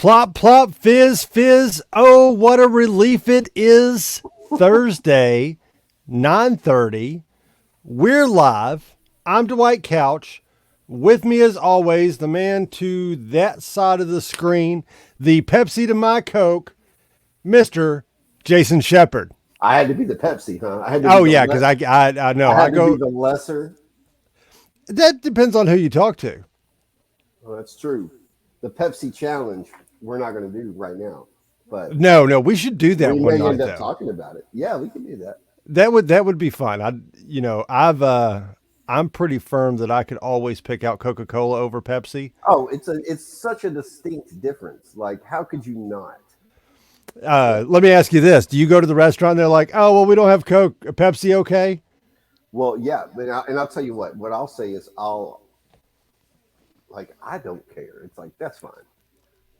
Plop, plop, fizz, fizz. Oh, what a relief it is. Thursday, 9:30. We're live. I'm Dwight Couch. With me, as always, the man to that side of the screen, the Pepsi to my Coke, Mr. Jason Shepard. I had to be the Pepsi, huh? I had to because I know. I had to be the lesser. That depends on who you talk to. Well, that's true. The Pepsi challenge, we're not going to do right now. But no, we should do that we one may night, end up though. talking about it. Yeah, we can do that. That would be fun. I'm pretty firm that I could always pick out Coca-Cola over Pepsi. Oh, it's such a distinct difference. Like, how could you not? Let me ask you this. Do you go to the restaurant and they're like, oh, well, we don't have Coke, Pepsi, okay? Well, yeah. And I'll tell you what I'll say is I don't care. It's like, that's fine.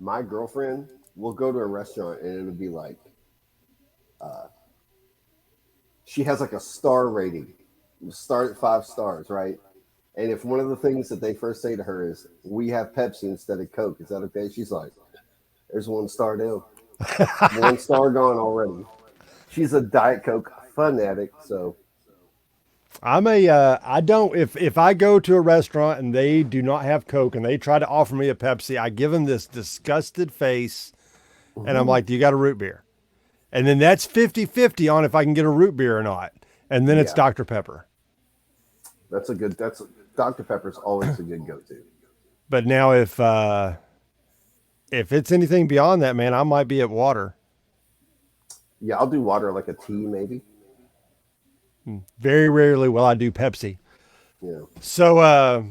My girlfriend will go to a restaurant and it'll be like, she has like a star rating. Start at 5 stars, right? And if one of the things that they first say to her is, we have Pepsi instead of Coke, is that okay? She's like, there's 1 star down. 1 star gone already. She's a Diet Coke fanatic, so. If I go to a restaurant and they do not have Coke and they try to offer me a Pepsi, I give them this disgusted face and I'm like, do you got a root beer? And then that's 50-50 on if I can get a root beer or not. And then it's Dr. Pepper. Dr. Pepper's always a good go-to. But now if it's anything beyond that, man, I might be at water. Yeah, I'll do water, like a tea maybe. Very rarely will I do Pepsi. Yeah. So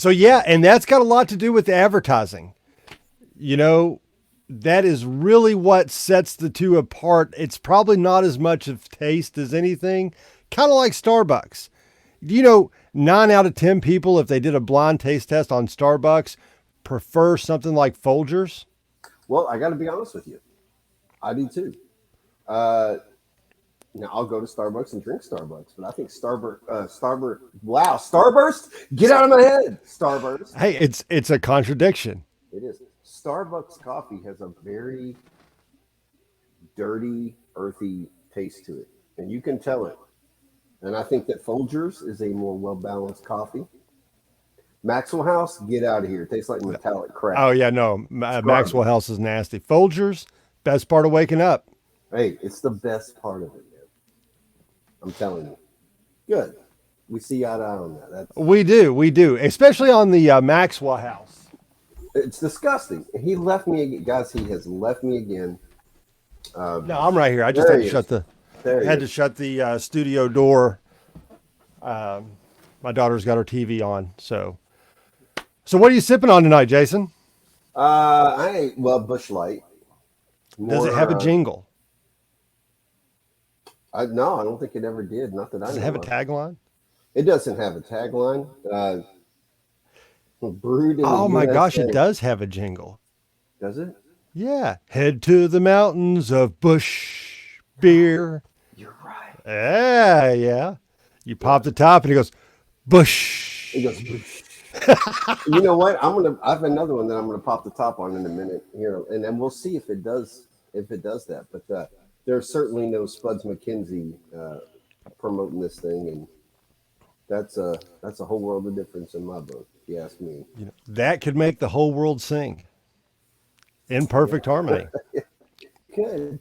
yeah, and that's got a lot to do with the advertising. You know, that is really what sets the two apart. It's probably not as much of taste as anything, kind of like Starbucks. You know, 9 out of 10 people, if they did a blind taste test on Starbucks, prefer something like Folgers. Well, I got to be honest with you. I do too. Now I'll go to Starbucks and drink Starbucks, but I think Starburst, get out of my head, Starburst. Hey, it's a contradiction. It is. Starbucks coffee has a very dirty, earthy taste to it, and you can tell it. And I think that Folgers is a more well-balanced coffee. Maxwell House, get out of here. It tastes like metallic crap. Oh, yeah, no. Maxwell House is nasty. Folgers, best part of waking up. Hey, it's the best part of it, man. I'm telling you. Good. We see eye to eye on that. We do. Especially on the Maxwell House. It's disgusting. He left me again. Guys, he has left me again. No, I'm right here. I just had to shut the studio door. My daughter's got her TV on. So what are you sipping on tonight, Jason? Busch Light. Does it have a jingle? No, I don't think it ever did. Not that I know. Does it have a tagline? It doesn't have a tagline. Brewed in oh my USA. gosh, it does have a jingle. Does it? Yeah. Head to the mountains of Busch beer. You're right. Yeah. You pop the top and it goes, Busch. It goes, Busch. You know what? I have another one that I'm gonna pop the top on in a minute here, and then we'll see if it does that. But there's certainly no Spud McKenzie promoting this thing, and that's a whole world of difference in my book, if you ask me. You know, that could make the whole world sing in perfect harmony. It could.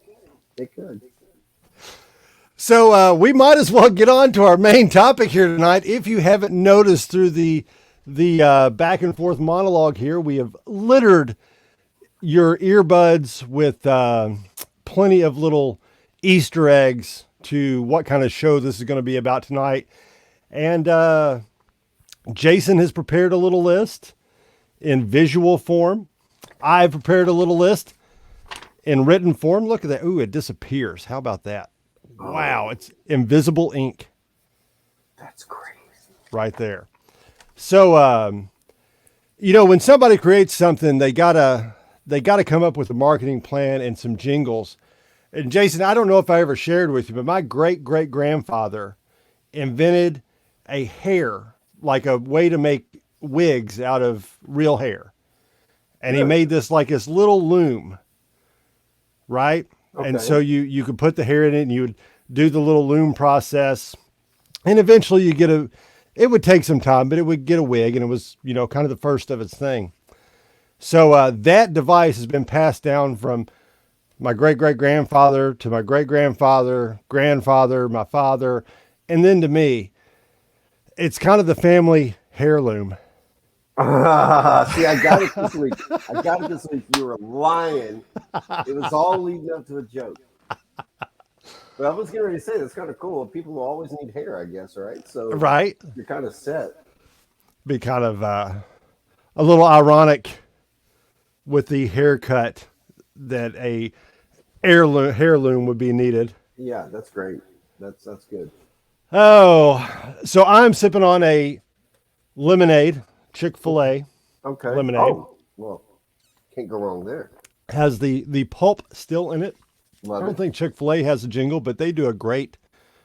So we might as well get on to our main topic here tonight. If you haven't noticed through the back and forth monologue here, we have littered your earbuds with plenty of little Easter eggs to what kind of show this is going to be about tonight. And Jason has prepared a little list in visual form. I've prepared a little list in written form. Look at that. Ooh, it disappears. How about that? Wow, it's invisible ink. That's crazy. Right there. So, when somebody creates something, they gotta come up with a marketing plan and some jingles. And Jason, I don't know if I ever shared with you, but my great-great-grandfather invented a hair, like a way to make wigs out of real hair. And he made this like this little loom, right? And Okay. so you could put the hair in it and you would do the little loom process. And eventually it would take some time, but it would get a wig, and it was, kind of the first of its thing. So that device has been passed down from my great-great-grandfather to my great-grandfather, grandfather, my father, and then to me. It's kind of the family heirloom. See, I got it this week. You were lying. It was all leading up to a joke. But I was getting ready to say that's kind of cool. People will always need hair, I guess, right? So Right. you're kind of set. Be kind of a little ironic with the haircut that a heirloom would be needed. Yeah, that's great. That's good. Oh, so I'm sipping on a lemonade, Chick-fil-A Okay. lemonade. Oh, well, can't go wrong there. Has the pulp still in it. Love I don't it. think Chick-fil-A has a jingle, but they do a great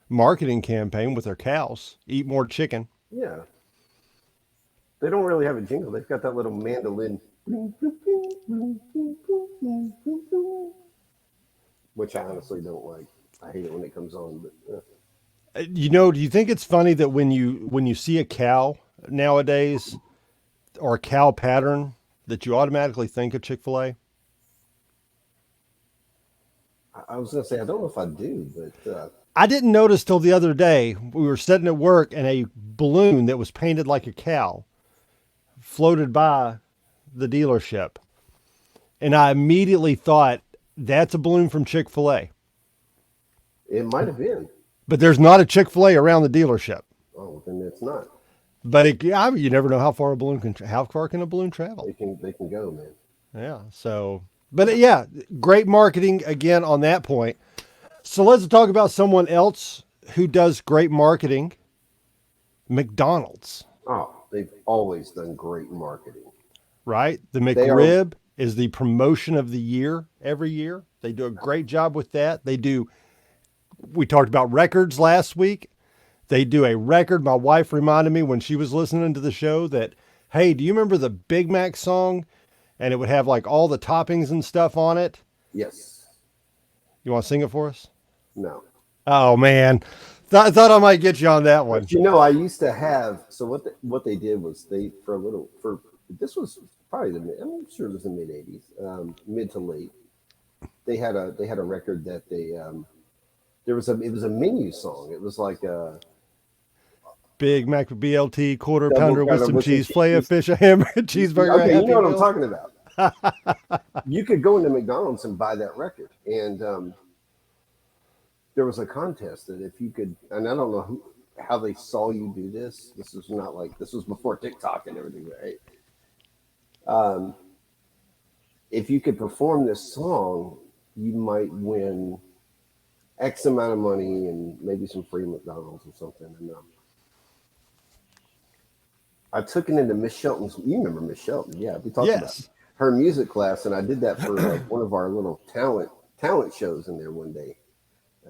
marketing campaign with their cows. Eat more chicken. Yeah. They don't really have a jingle. They've got that little mandolin, which I honestly don't like. I hate it when it comes on. But Do you think it's funny that when you see a cow nowadays or a cow pattern that you automatically think of Chick-fil-A? I was gonna say I don't know if I do, but I didn't notice till the other day. We were sitting at work and a balloon that was painted like a cow floated by the dealership. And I immediately thought, that's a balloon from Chick-fil-A. it might have been. But there's not a Chick-fil-A around the dealership. Oh, then it's not. But you never know how far how far can a balloon travel? They can go, man. Yeah. So, but yeah, great marketing again on that point. So let's talk about someone else who does great marketing. McDonald's, Oh, they've always done great marketing. right? The They are- McRib is the promotion of the year every year. They do a great job with that. We talked about records last week. They do a record. My wife reminded me when she was listening to the show that, hey, do you remember the Big Mac song? And it would have like all the toppings and stuff on it. Yes. You want to sing it for us? No. Oh man, I thought I might get you on that one. But I used to have. So what they did was this was probably I'm sure it was the mid '80s, mid to late. They had a record that it was a menu song. It was like a Big Mac BLT, quarter Double pounder with pounder some with some cheese, fillet of fish, a hamburger, cheeseburger. Okay, a you know what I'm Meal. talking about. You could go into McDonald's and buy that record, and there was a contest that if you could, and I don't know how they saw you do this. This was before TikTok and everything, right? If you could perform this song, you might win X amount of money and maybe some free McDonald's or something. And I took it into Miss Shelton's. You remember Miss Shelton? Yeah, we talked about her music class, and I did that for like one of our little talent shows in there one day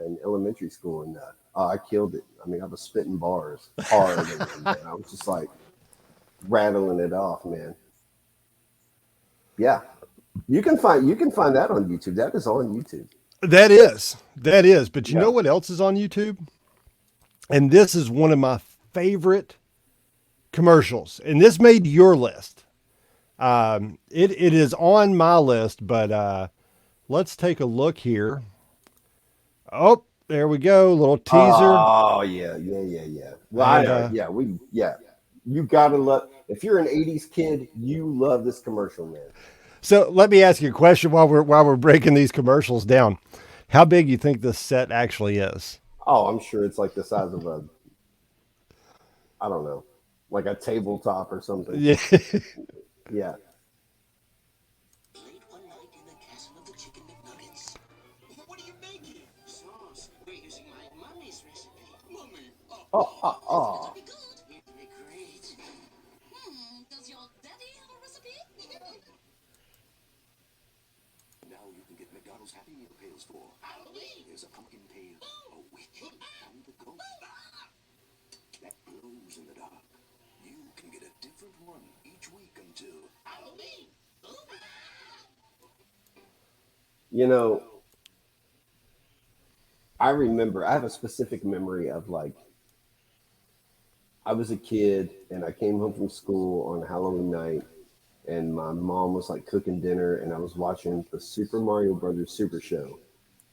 in elementary school, and I killed it. I mean, I was spitting bars hard, and I was just like rattling it off, man. Yeah, you can find that on YouTube. That is on YouTube. That is. But you know what else is on YouTube? And this is one of my favorite commercials, and this made your list. It is on my list, but let's take a look here. Oh, there we go. Little teaser. Oh yeah. Well, you gotta love. If you're an '80s kid, you love this commercial, man. So let me ask you a question while we're breaking these commercials down. How big you think this set actually is? Oh, I'm sure it's like the size of I don't know, like a tabletop or something. Yeah. Yeah. Late one night in the castle of the chicken McNuggets. What are you making? Sauce. We're using my mummy's recipe. Mummy. Oh. It'll be good. It'll be great. Does your daddy have a recipe? Now you can get McDonald's Happy Meal pails for Halloween. There's a pumpkin pail, a witch, and a ghost that glows in the dark. You can get a different one each week until Halloween. You know, I remember. I have a specific memory of like I was a kid and I came home from school on Halloween night, and my mom was like cooking dinner, and I was watching the Super Mario Brothers Super Show,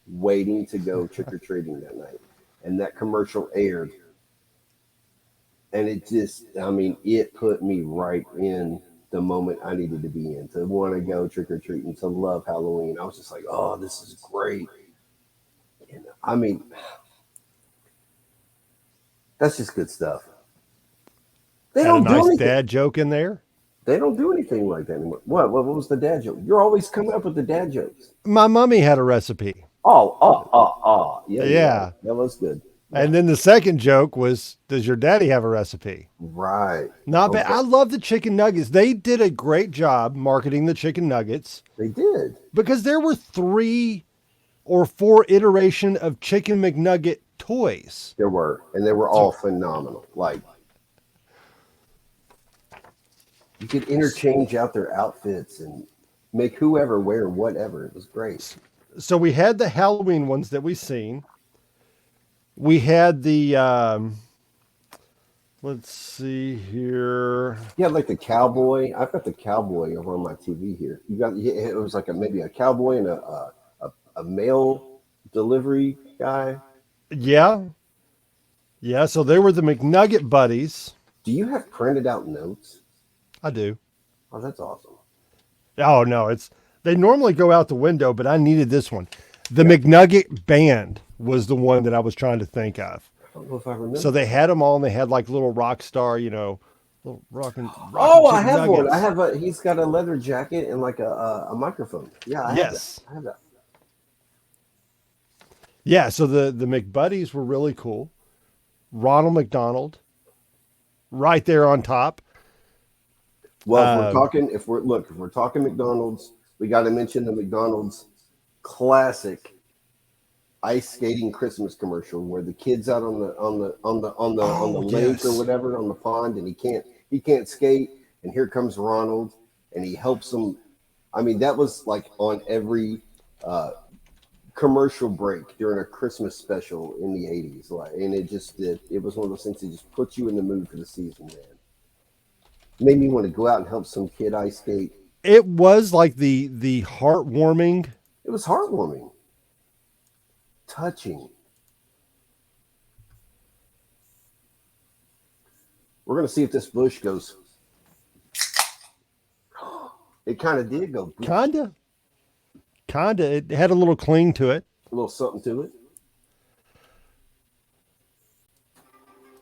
waiting to go trick or treating that night, and that commercial aired, and it just, I mean, it put me right in the moment I needed to be in to want to go trick or treating, to love Halloween. I was just like, oh, this is great. And I mean, that's just good stuff. They Had a don't do nice anything. dad joke in there. They don't do anything like that anymore. What was the dad joke? You're always coming up with the dad jokes. My mummy had a recipe. Yeah. Yeah. That was good. And then the second joke was, does your daddy have a recipe? Right. Not bad. Okay. I love the chicken nuggets. They did a great job marketing the chicken nuggets They did. because there were 3 or 4 iteration of chicken McNugget toys. There were, and they were all phenomenal. Like, you could interchange out their outfits and make whoever wear whatever. It was great. So we had the Halloween ones that we seen. We had the, let's see here. Yeah, like the cowboy. I've got the cowboy over on my TV here. You got it was like maybe a cowboy and a mail delivery guy. Yeah. Yeah. So they were the McNugget buddies. Do you have printed out notes? I do. Oh, that's awesome. Oh, no. They normally go out the window, but I needed this one. The McNugget band was the one that I was trying to think of. I don't know if I remember. So they had them all, and they had like little rock star, little rockin'. Oh, I chicken have one. nuggets. I have he's got a leather jacket and like a microphone. Yeah, I Yes. have that. Yeah, so the McBuddies were really cool. Ronald McDonald, right there on top. Well, if we're talking McDonald's, we got to mention the McDonald's classic ice skating Christmas commercial where the kid's out on the lake yes. or whatever on the pond, and he can't skate, and here comes Ronald, and he helps him. I mean, that was like on every commercial break during a Christmas special in the 80s, and it was one of those things that just put you in the mood for the season, man. Made me want to go out and help some kid ice skate. It was like the heartwarming. It was heartwarming, touching. We're going to see if this bush goes. It kind of did go. Kinda. It had a little cling to it. A little something to it.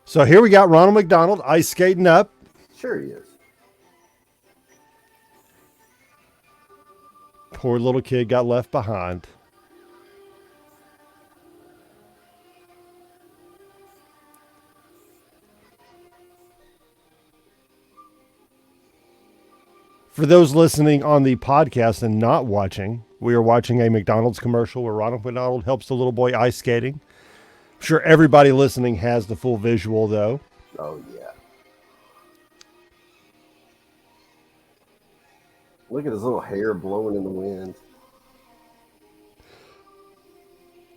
So here we got Ronald McDonald ice skating up. Sure he is. Poor little kid got left behind. For those listening on the podcast and not watching, we are watching a McDonald's commercial where Ronald McDonald helps the little boy ice skating. I'm sure everybody listening has the full visual, though. Oh, yeah. Look at his little hair blowing in the wind.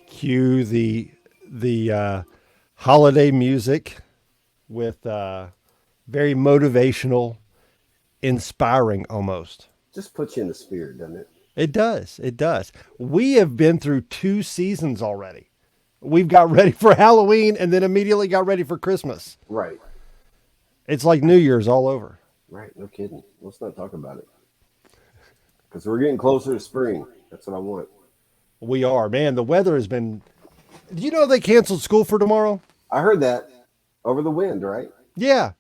Cue the holiday music with very motivational, inspiring almost. Just puts you in the spirit, doesn't it? It does. It does. We have been through 2 seasons already. We've got ready for Halloween and then immediately got ready for Christmas. Right. It's like New Year's all over. Right. No kidding. Let's not talk about it. Because we're getting closer to spring. That's what I want. We are. Man, the weather has been... Do you know they canceled school for tomorrow? I heard that over the wind, right? Yeah.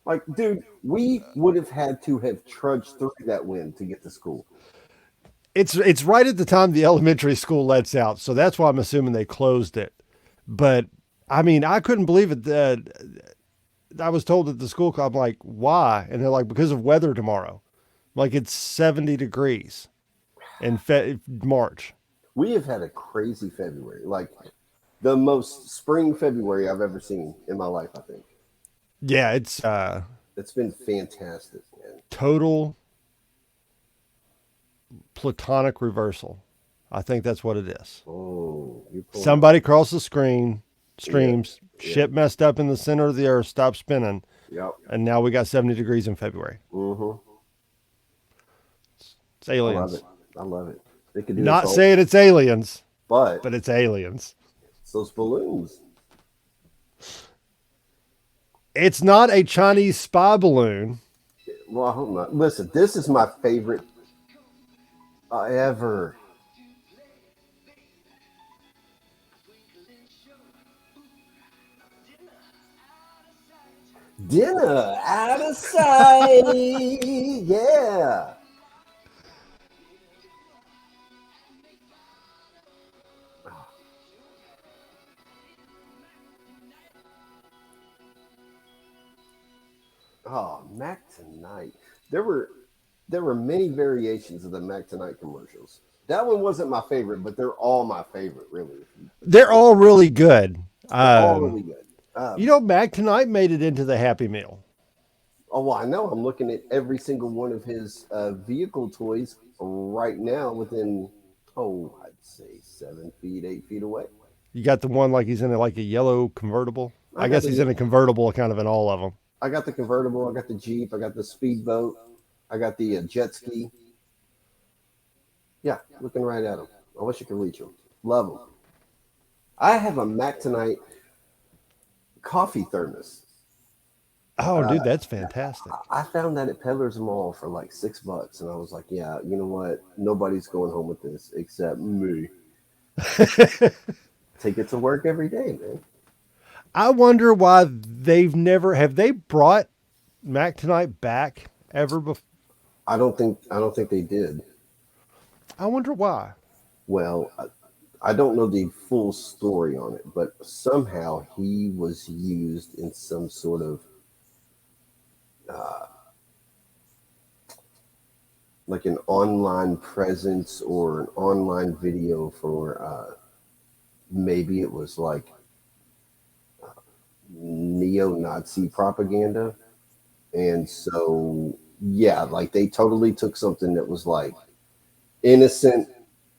Like, dude, we would have had to have trudged through that wind to get to school. It's right at the time the elementary school lets out, so that's why I'm assuming they closed it. But, I mean, I couldn't believe it. I was told at the school, I'm like, why? And they're like, because of weather tomorrow. Like, it's 70 degrees in March. We have had a crazy February. Like, the most spring February I've ever seen in my life, I think. Yeah, it's been fantastic, man. total platonic reversal. I think that's what it is. Oh, you pulled Somebody crossed the streams, Yeah. shit messed up in the center of the earth, stopped spinning, Yep. and now we got 70 degrees in February. Mm-hmm. It's aliens. I love it. I love it. They could do Not this all, saying it's aliens, but but it's aliens. it's those balloons. It's not a Chinese spy balloon. Well, I hope not. Listen, this is my favorite ever. Dinner out of sight. Yeah. Oh, Mac Tonight. There were many variations of the Mac Tonight commercials. That one wasn't my favorite, but they're all my favorite, really. They're all really good. They're all really good. You know, Mac Tonight made it into the Happy Meal. Oh, well, I know. I'm looking at every single one of his vehicle toys right now within, I'd say 7 feet, 8 feet away. You got the one like he's in like a yellow convertible. I got guess the- he's in a convertible kind of in all of them. I got the convertible. I got the Jeep. I got the speedboat. I got the jet ski. Yeah, looking right at him. I wish I could reach him. Love him. I have a Mac Tonight coffee thermos. Oh, dude, that's fantastic. I found that at Peddler's Mall for like $6, and I was like, yeah, you know what? Nobody's going home with this except me. Take it to work every day, man. I wonder why have they brought Mac Tonight back ever before? I don't think they did. I wonder why. Well, I don't know the full story on it, but somehow he was used in some sort of like an online presence or an online video for maybe it was like neo-Nazi propaganda. And so, yeah, like they totally took something that was like innocent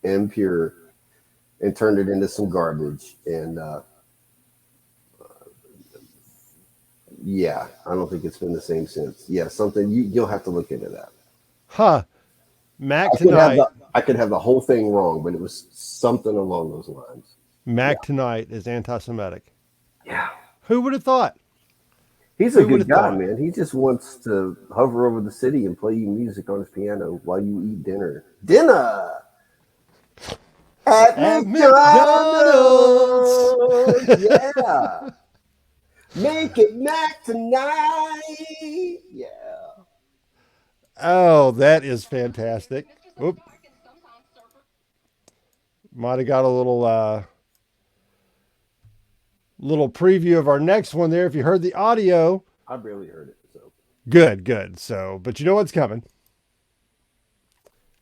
and pure and turned it into some garbage. And yeah, I don't think it's been the same since. Yeah, something you'll have to look into that. Huh. Mac Tonight. I could have the whole thing wrong, but it was something along those lines. Mac Tonight is anti-Semitic. Yeah. Who would have thought? He's a Who would've good guy, thought? man. He just wants to hover over the city and play you music on his piano while you eat dinner. Dinner at McDonald's. Yeah. Make it Mac Tonight. Yeah. Oh, that is fantastic. Oop. Might have got a little preview of our next one there. If you heard the audio, I barely heard it. So good. So, but you know what's coming.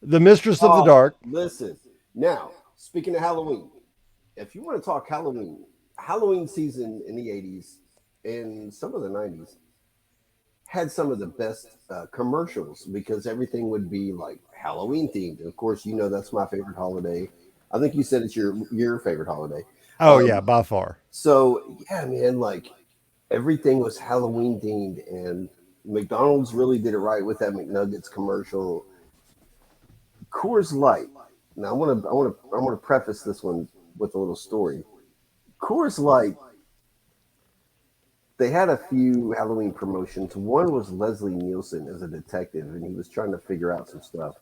The Mistress of the Dark. Listen, now, speaking of Halloween, if you want to talk Halloween season in the 80s and some of the 90s had some of the best commercials because everything would be like Halloween themed. And of course, you know that's my favorite holiday. I think you said it's your favorite holiday. Oh, yeah, by far. So, yeah, man, like everything was Halloween themed, and McDonald's really did it right with that McNuggets commercial. Coors Light. Now, I want to preface this one with a little story. Coors Light, they had a few Halloween promotions. One was Leslie Nielsen as a detective, and he was trying to figure out some stuff.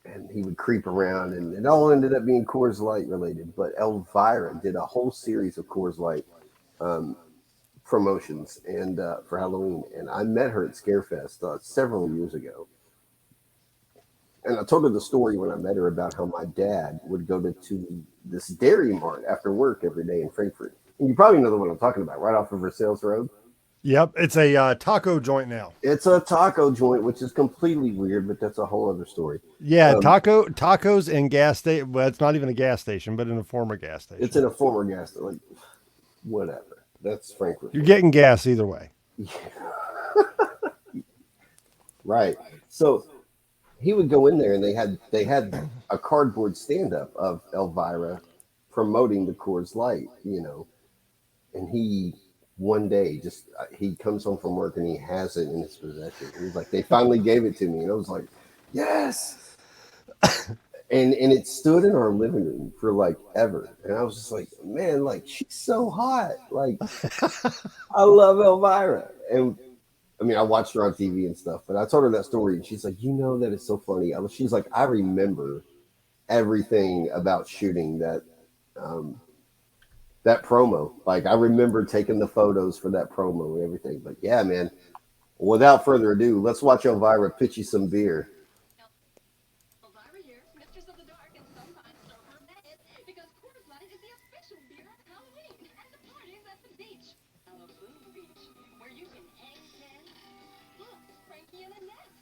And he would creep around, and it all ended up being Coors Light related. But Elvira did a whole series of Coors Light promotions and for Halloween. And I met her at Scarefest several years ago. And I told her the story when I met her about how my dad would go to this Dairy Mart after work every day in Frankfurt. And you probably know the one I'm talking about, right off of Versailles Road. Yep, it's a taco joint now. It's a taco joint, which is completely weird, but that's a whole other story. Yeah, tacos in gas station. Well, it's not even a gas station, but in a former gas station. It's in a former gas station. Like, whatever. That's Frankfurt. You're getting gas either way. Right. So he would go in there and they had a cardboard stand up of Elvira promoting the Coors Light, and he one day just he comes home from work and he has it in his possession. He was like, they finally gave it to me, and I was like, yes. And it stood in our living room for like ever, and I was just like, man, like she's so hot, like I love Elvira. And I mean, I watched her on TV and stuff, but I told her that story, and she's like, that is so funny. She's like, I remember everything about shooting that that promo. Like, I remember taking the photos for that promo and everything. But yeah, man, without further ado, let's watch Elvira pitch you some beer. Elvira here, mistress of the dark, and sometimes Star Mad, because Coors Light is the official beer of Halloween and the parties at the beach. Malibu Beach, where you can hang ten. Look, Frankie and Annette.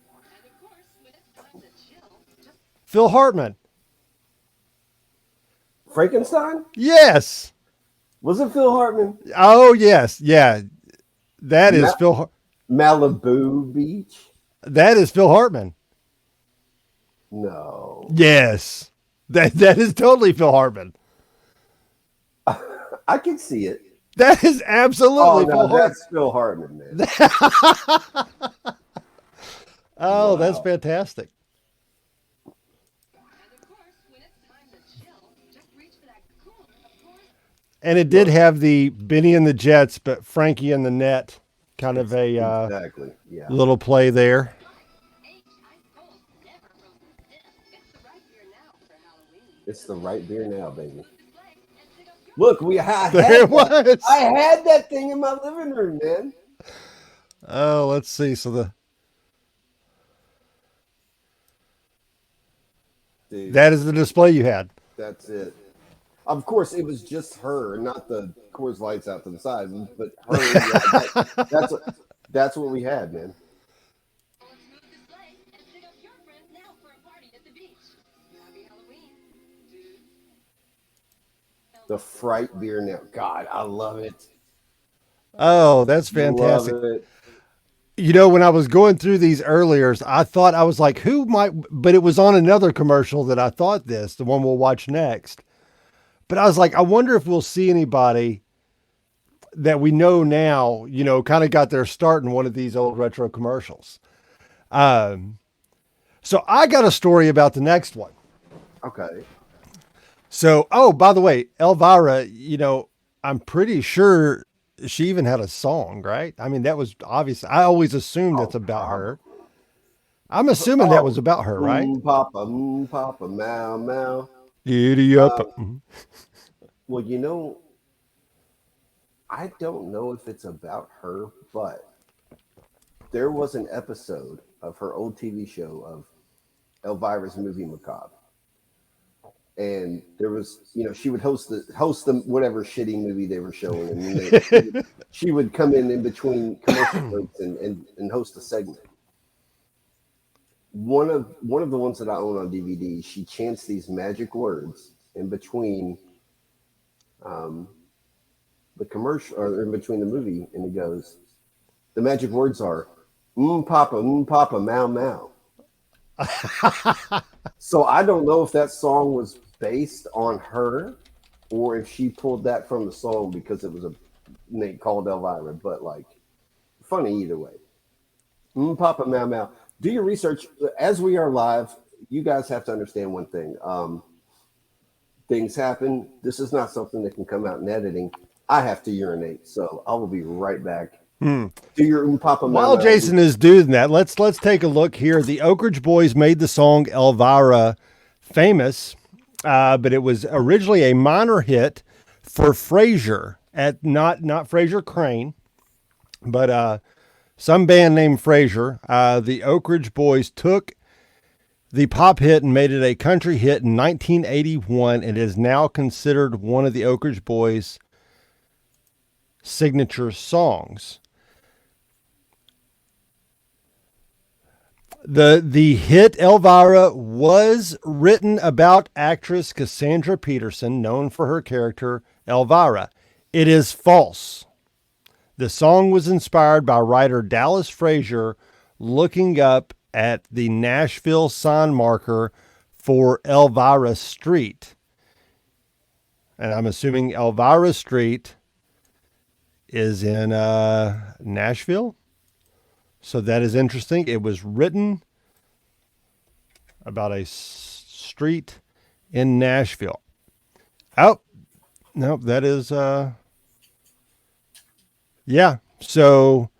And of course, when it's time to chill, just Phil Hartman. Frankenstein? Yes. Was it Phil Hartman? Oh, yes. Yeah. That is Malibu Beach? That is Phil Hartman. No. Yes. That is totally Phil Hartman. I can see it. That is absolutely Phil Hartman. That's Phil Hartman, man. Oh, Wow. That's fantastic. And it did have the Benny and the Jets, but Frankie and the Net kind of a exactly. Yeah. little play there. It's the right beer now, baby. Look, I had that thing in my living room, man. Oh, let's see. So Dude, that is the display you had. that's it. Of course, it was just her, not the Coors Lights out to the side, but her. Yeah, that's what we had, man. The Fright beer now. God, I love it. Oh, that's fantastic. Love it. When I was going through these earlier, I thought, I was like, who might, but it was on another commercial that I thought the one we'll watch next. But I was like, I wonder if we'll see anybody that we know now, kind of got their start in one of these old retro commercials. So I got a story about the next one. Okay. So, by the way, Elvira, I'm pretty sure she even had a song, right? I mean, that was obvious. I always assumed that's about her. I'm assuming that was about her, right? Papa, meow, meow. Giddy up. Well, I don't know if it's about her, but there was an episode of her old TV show of Elvira's Movie Macabre. And there was, she would host the whatever shitty movie they were showing, and she would come in between commercial breaks and host a segment. One of the ones that I own on DVD, she chants these magic words in between the commercial or in between the movie, and it goes, the magic words are papa, meow, meow. So I don't know if that song was based on her or if she pulled that from the song because it was a name called Elvira, but like funny either way. Papa, meow, meow. Do your research. As we are live, you guys have to understand one thing. Things happen. This is not something that can come out in editing. I have to urinate, so I will be right back. Do your Papa. While Jason is doing that, let's take a look here. The Oak Ridge Boys made the song Elvira famous, but it was originally a minor hit for Frasier at not Frasier Crane, but some band named Frasier. The Oak Ridge Boys took the pop hit and made it a country hit in 1981. It is now considered one of the Oak Ridge Boys' signature songs. The hit Elvira was written about actress Cassandra Peterson, known for her character Elvira. It is false. The song was inspired by writer Dallas Frazier looking up at the Nashville sign marker for Elvira Street. And I'm assuming Elvira Street is in Nashville. So that is interesting. It was written about a street in Nashville. Oh, no, that is, yeah. So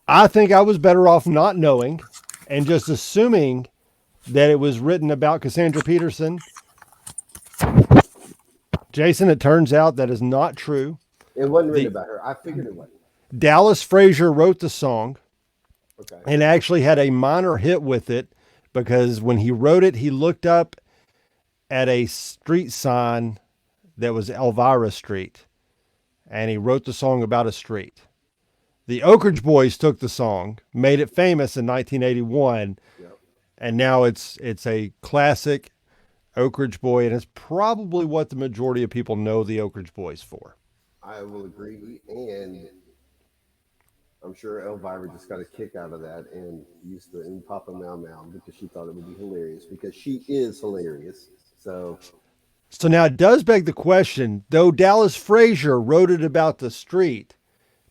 I think I was better off not knowing and just assuming that it was written about Cassandra Peterson. Jason, it turns out that is not true. It wasn't written about her. I figured it wasn't. Dallas Frazier wrote the song. Okay. And actually had a minor hit with it because when he wrote it, he looked up at a street sign that was Elvira Street, and he wrote the song about a street. The Oak Ridge Boys took the song, made it famous in 1981, Yep. and now it's a classic Oak Ridge Boy, and it's probably what the majority of people know the Oak Ridge Boys for. I will agree, and I'm sure Elvira just got a kick out of that and used the "In Papa Mau Mau" because she thought it would be hilarious, because she is hilarious. So now it does beg the question, though Dallas Frazier wrote it about the street,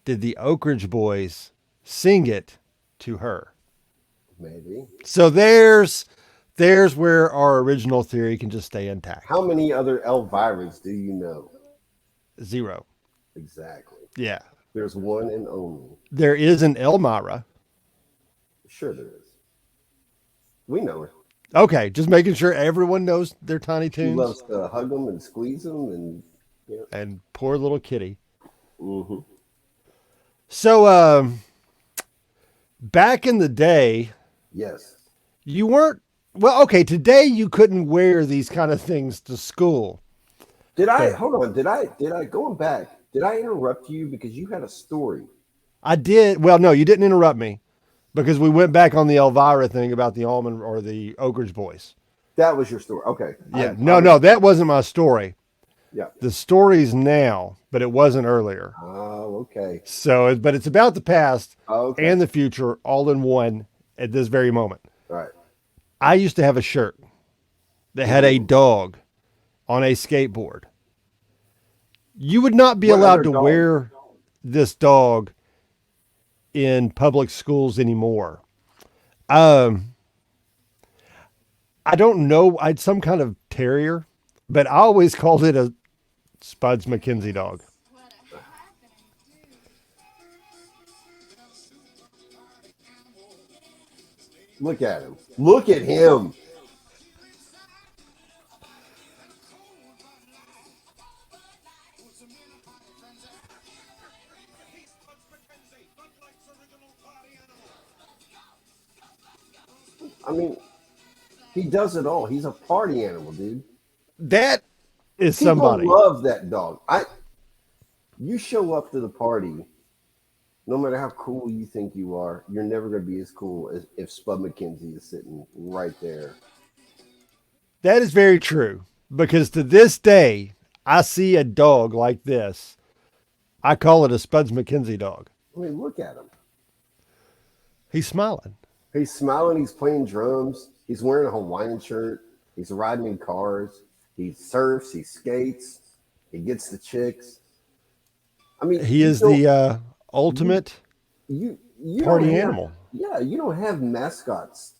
did the Oak Ridge Boys sing it to her? maybe. So there's where our original theory can just stay intact. How many other Elviras do you know? 0. Exactly. Yeah. There's one and only. There is an Elmira. Sure there is. We know her. Okay, just making sure everyone knows their Tiny She Toons. loves to hug them and squeeze them, and And poor little kitty. mm-hmm. So back in the day, Yes. you weren't, well, okay, today you couldn't wear these kind of things to school. Did I hold on? Did I going back? Did I interrupt you because you had a story? I did. Well, no, you didn't interrupt me because we went back on the Elvira thing about the Almond or the Oak Ridge Boys. That was your story. Okay. Yeah. No, that wasn't my story. Yeah. The story's now, but it wasn't earlier. Oh, okay. So, but it's about the past Okay. and the future all in one at this very moment. All right. I used to have a shirt that had a dog on a skateboard. You would not be What allowed other to dog? wear this dog in public schools anymore. I don't know. I'd some kind of terrier, but I always called it a Spud McKenzie dog. Look at him. Look at him. I mean, he does it all. He's a party animal, dude. That is People somebody. love that dog. You show up to the party, no matter how cool you think you are, you're never going to be as cool as if Spud McKenzie is sitting right there. That is very true because to this day, I see a dog like this. I call it a Spud McKenzie dog. I mean, look at him. He's smiling. He's smiling. He's playing drums. He's wearing a Hawaiian shirt. He's riding in cars. He surfs. He skates. He gets the chicks. I mean, He is the ultimate you party don't have- animal. Yeah, you don't have mascots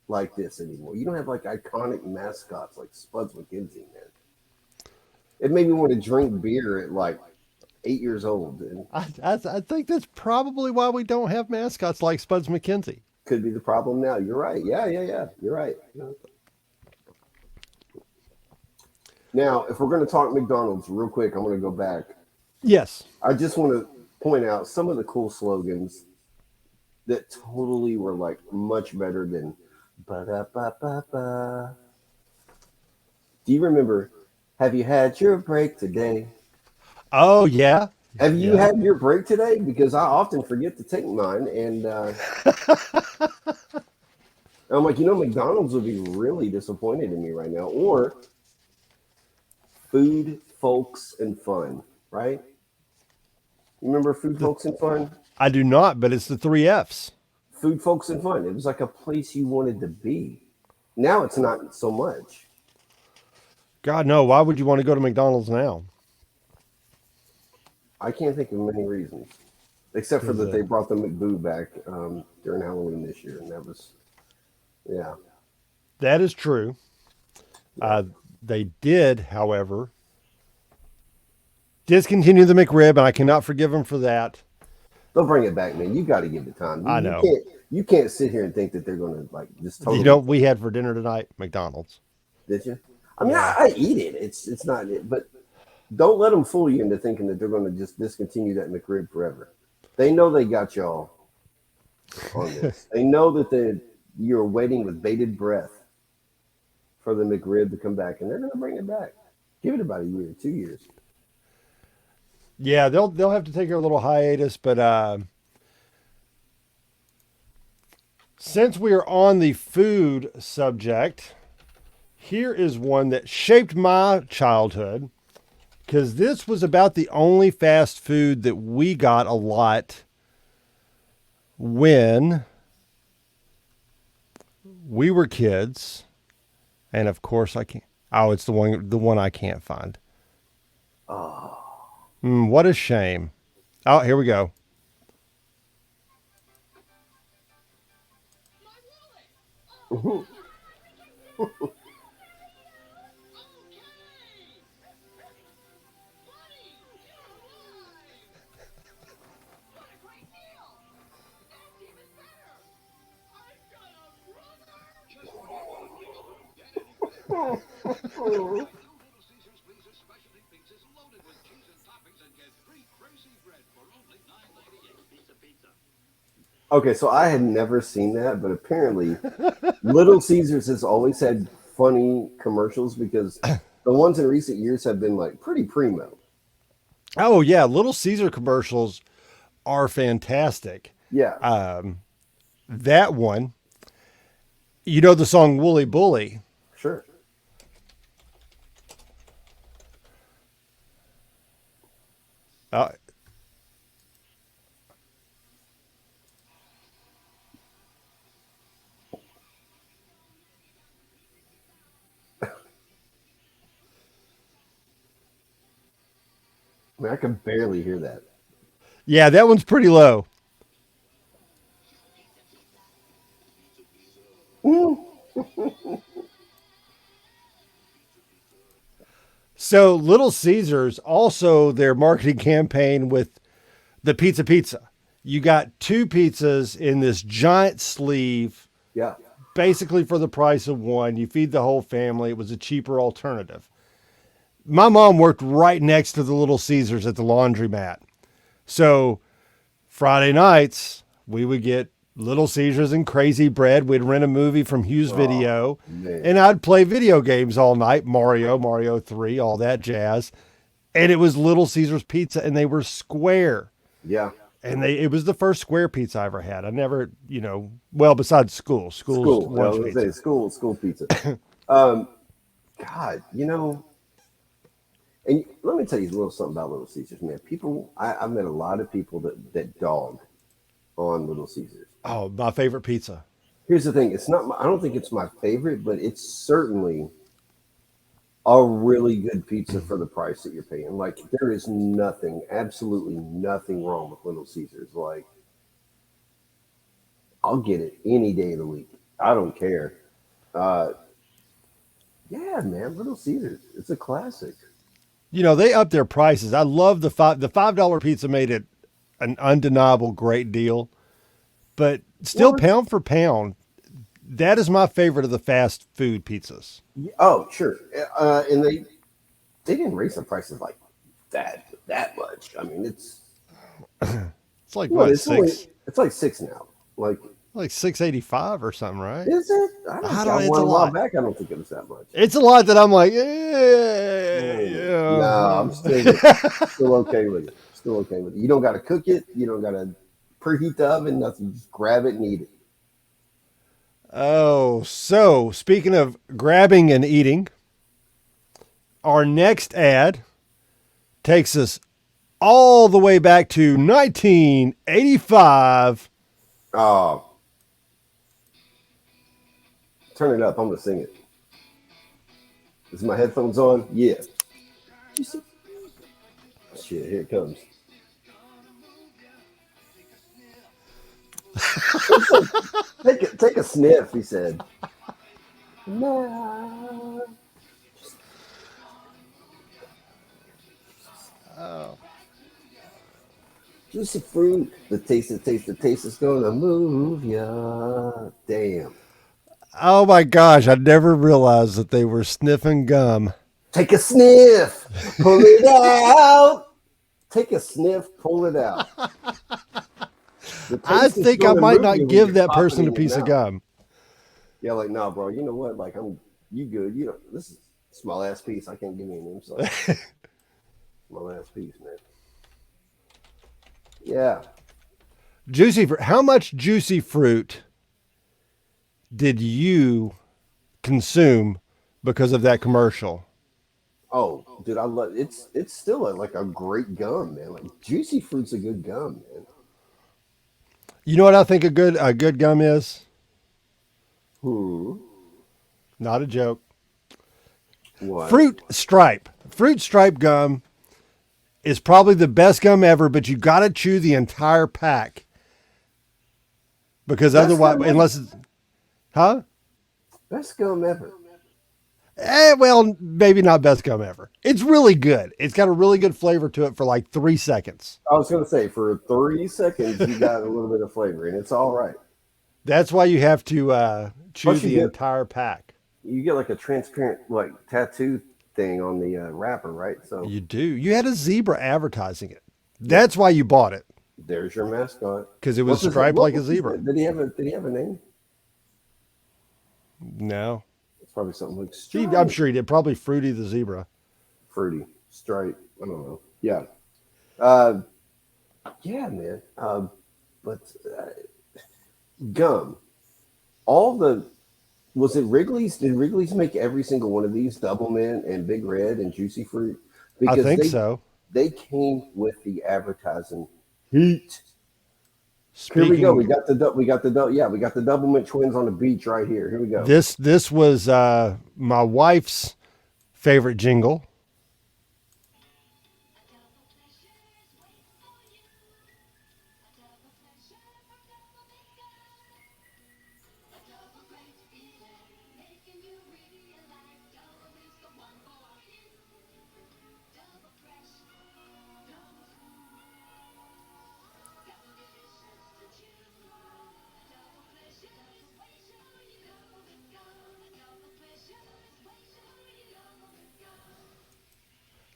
like this anymore. You don't have like iconic mascots like Spud McKenzie, man. It made me want to drink beer at like 8 years old. And I think that's probably why we don't have mascots like Spuds McKenzie. could be the problem now. You're right. Yeah. You're right. Now, if we're going to talk McDonald's real quick, I'm going to go back. Yes. I just want to point out some of the cool slogans that totally were like much better than ba-da-ba-ba-ba. Do you remember, have you had your break today? Oh, yeah. Have you had your break today? Because I often forget to take mine. And I'm like, McDonald's would be really disappointed in me right now. Or food, folks, and fun, right? You remember food, folks, and fun? I do not, but it's the 3 F's. food, folks, and fun. It was like a place you wanted to be. Now it's not so much. God, no. Why would you want to go to McDonald's now? I can't think of many reasons, except for that they brought the McBoo back during Halloween this year, and that was, yeah. That is true. They did, however, discontinue the McRib, and I cannot forgive them for that. They'll bring it back, man. You got to give it time. I know. You can't sit here and think that they're going to like just totally. You know what we had for dinner tonight? McDonald's. Did you? I mean, I eat it. It's not it, but don't let them fool you into thinking that they're going to just discontinue that McRib forever. They know they got y'all on this. They know that you're waiting with bated breath for the McRib to come back, and they're going to bring it back. Give it about a year, 2 years. Yeah, they'll have to take a little hiatus, but since we are on the food subject, here is one that shaped my childhood, because this was about the only fast food that we got a lot when we were kids. And of course I can't. Oh, it's the one I can't find. Oh. What a shame. Oh, here we go. Okay, so I had never seen that, but apparently Little Caesars has always had funny commercials because the ones in recent years have been like pretty primo. Oh yeah, Little Caesar commercials are fantastic. Yeah. That one, you know the song Wooly Bully. Sure. I mean, I can barely hear that. Yeah, that one's pretty low. So Little Caesars, also their marketing campaign with the pizza. You got two pizzas in this giant sleeve. Yeah. Basically for the price of one. You feed the whole family. It was a cheaper alternative. My mom worked right next to the Little Caesars at the laundromat. So Friday nights, we would get Little Caesars and Crazy Bread. We'd rent a movie from Hughes Video, and I'd play video games all night. Mario 3, all that jazz. And it was Little Caesars pizza, and they were square. Yeah. And it was the first square pizza I ever had. I never, well, besides school lunch pizza. School pizza. God, and let me tell you a little something about Little Caesars, man. I've met a lot of people that dog on Little Caesars. Oh, my favorite pizza. Here's the thing. I don't think it's my favorite, but it's certainly a really good pizza for the price that you're paying. Like, there is absolutely nothing wrong with Little Caesars. Like, I'll get it any day of the week. I don't care. Yeah, man, Little Caesars. It's a classic. They upped their prices. I love the $5 pizza made it an undeniable great deal, but still pound for pound, that is my favorite of the fast food pizzas. Oh, sure. And they didn't raise the prices like that much. I mean, it's like what, six? It's like $6 now. Like $6.85 or something, right? Is it? I don't know. It's a lot. Back, I don't think it was that much. It's a lot that I'm like, No, I'm still okay with it. Still okay with it. You don't got to cook it. You don't got to preheat the oven. Nothing. Just grab it and eat it. Oh, so speaking of grabbing and eating, our next ad takes us all the way back to 1985. Oh, Turn it up. I'm gonna sing it. Is my headphones on? Yeah. Shit, here it comes. Take a sniff, he said. No. Oh. Juicy fruit. The taste is gonna move ya. Damn. Oh my gosh, I never realized that they were sniffing gum. Take a sniff. Pull it out. Take a sniff. Pull it out. I think I might not give that person a piece of gum. Yeah, like, no, bro. You know what? Like, you good. You know, this is a small ass piece. I can't give you any. So small ass piece, man. Yeah. Juicy fruit. How much juicy fruit did you consume because of that commercial? Oh, dude, I love it's still like a great gum, man. Like juicy fruit's a good gum, man. You know what I think a good gum is? Not a joke. What? Fruit stripe. Fruit stripe gum is probably the best gum ever, but you got to chew the entire pack because otherwise, unless it's, Best gum ever. Well, maybe not best gum ever. It's really good. It's got a really good flavor to it for like 3 seconds. I was gonna say for 3 seconds you got a little bit of flavor, and it's all right. That's why you have to chew the entire pack. You get like a transparent like tattoo thing on the wrapper, right? So you do. You had a zebra advertising it. That's why you bought it. There's your mascot. Because it was striped like a zebra. Did he have a name? No. It's probably something like Stripe. I'm sure he did. Probably Fruity the zebra. Fruity. Stripe. I don't know. Yeah. Yeah, man. But gum. Was it Wrigley's? Did Wrigley's make every single one of these? Doublemint and Big Red and Juicy Fruit? Because I think so. They came with the advertising heat. Speaking, here we go. We got the Doublemint twins on the beach right here. Here we go. This was my wife's favorite jingle.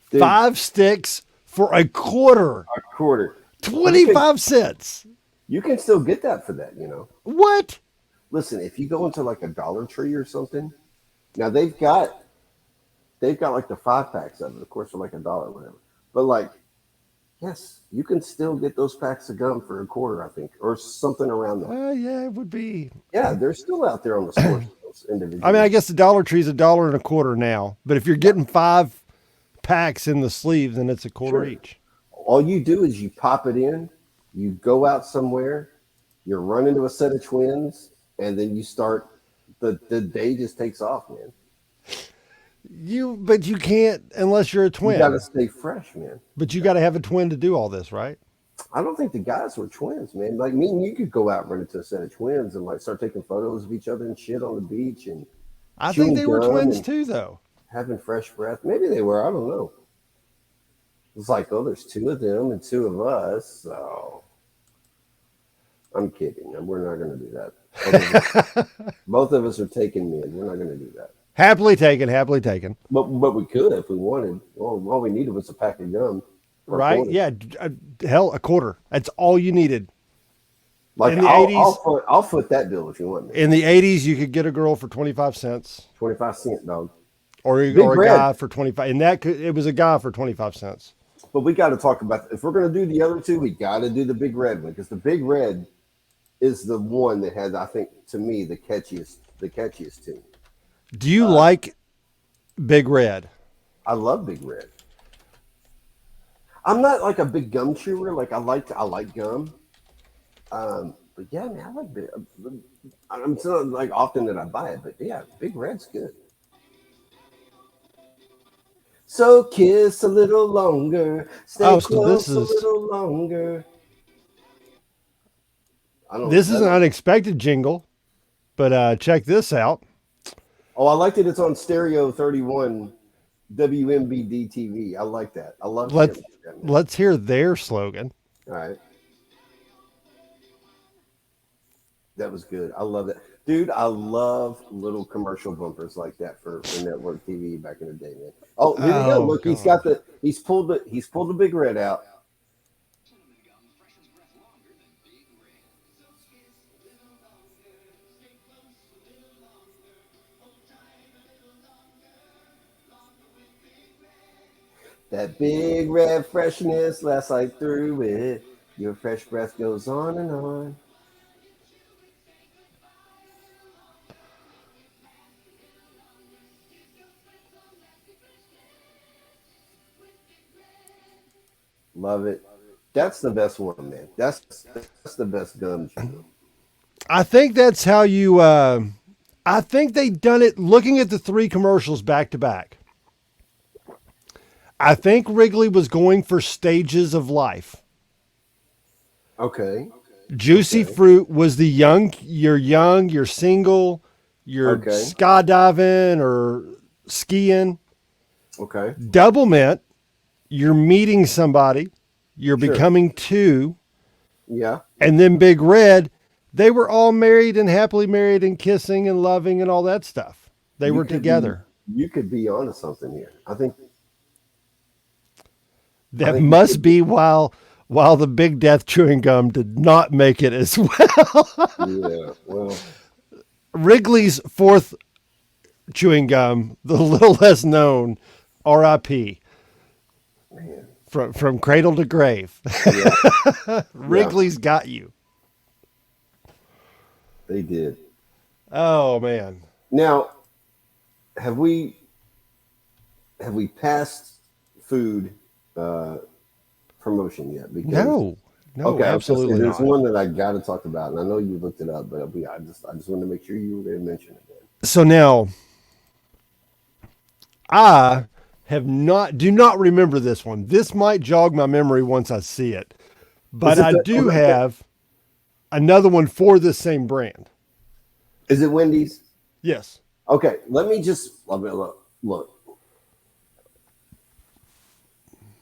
Dude, 5 sticks for a quarter. 25 cents. You can still get that for that, you know. What? Listen, if you go into like a Dollar Tree or something, now they've got like the 5-packs of it, of course, for like $1 or whatever. But like, yes, you can still get those packs of gum for a quarter, I think, or something around that. Yeah, it would be. Yeah, they're still out there on the stores. Individually. I mean, I guess the Dollar Tree's $1.25 now, but if you're getting 5 packs in the sleeve, then it's a quarter each. All you do is you pop it in, you go out somewhere, you run into a set of twins, and then you start. The day just takes off, man. But you can't unless you're a twin. You got to stay fresh, man. But you got to have a twin to do all this, right? I don't think the guys were twins, man. Like me and you could go out and run into a set of twins and like start taking photos of each other and shit on the beach. And I think they were twins too, though. Having fresh breath. Maybe they were. I don't know. It's like, oh, there's 2 of them and 2 of us. So I'm kidding. We're not going to do that. Both of us are taking men. We're not going to do that. Happily taken. But we could if we wanted. Well, all we needed was a pack of gum. Right? Yeah. Hell, a quarter. That's all you needed. Like in the 80s, I'll foot that bill if you want. In the 80s, you could get a girl for 25 cents. 25 cents, dog. Or a guy for 25. And it was a guy for 25 cents. But we got to talk about, if we're going to do the other 2, we got to do the Big Red one, because the Big Red is the one that has, I think, to me, the catchiest tune. Do you like Big Red? I love Big Red. I'm not like a big gum chewer. Like I like gum. But yeah, man, I like Big. It's not like often that I buy it, but yeah, Big Red's good. So kiss a little longer, stay Oh, so this close a is little longer. I don't. this is an unexpected jingle, but check this out. Oh, I liked it. It's on Stereo 31 WMBD TV. I like that. I love shit Let's like that, man. let's hear their slogan. All right. That was good. I love it. Dude, I love little commercial bumpers like that for network TV back in the day, man. Oh, here we go. Oh, Look, God. he's pulled the Big Red out. That Big Red freshness lasts like through it. Your fresh breath goes on and on. Love it. That's the best one, man. That's the best gum jingle. I think that's how you. I think they done it looking at the three commercials back to back. I think Wrigley was going for stages of life. Okay. Juicy Fruit was the young, you're single, you're Okay. skydiving or skiing. Okay. Doublemint, you're meeting somebody, you're Sure. becoming two. Yeah. And then Big Red, they were all married and happily married and kissing and loving and all that stuff. They were together. You could be onto something here. I think That think you must could- be while the Big Death chewing gum did not make it as well. Yeah. Well, Wrigley's fourth chewing gum, the little less known, R.I.P. man. From cradle to grave. Yeah, Wrigley's got you. they did. Oh man. Now, have we passed food promotion yet? Because No, okay, absolutely there's not. one that I got to talk about, and I know you looked it up, but I just wanted to make sure you were going to mention it. Man. So now, I do not remember this one. This might jog my memory once I see it, but I do have another one for this same brand. Is it Wendy's? Yes. Okay, let me look.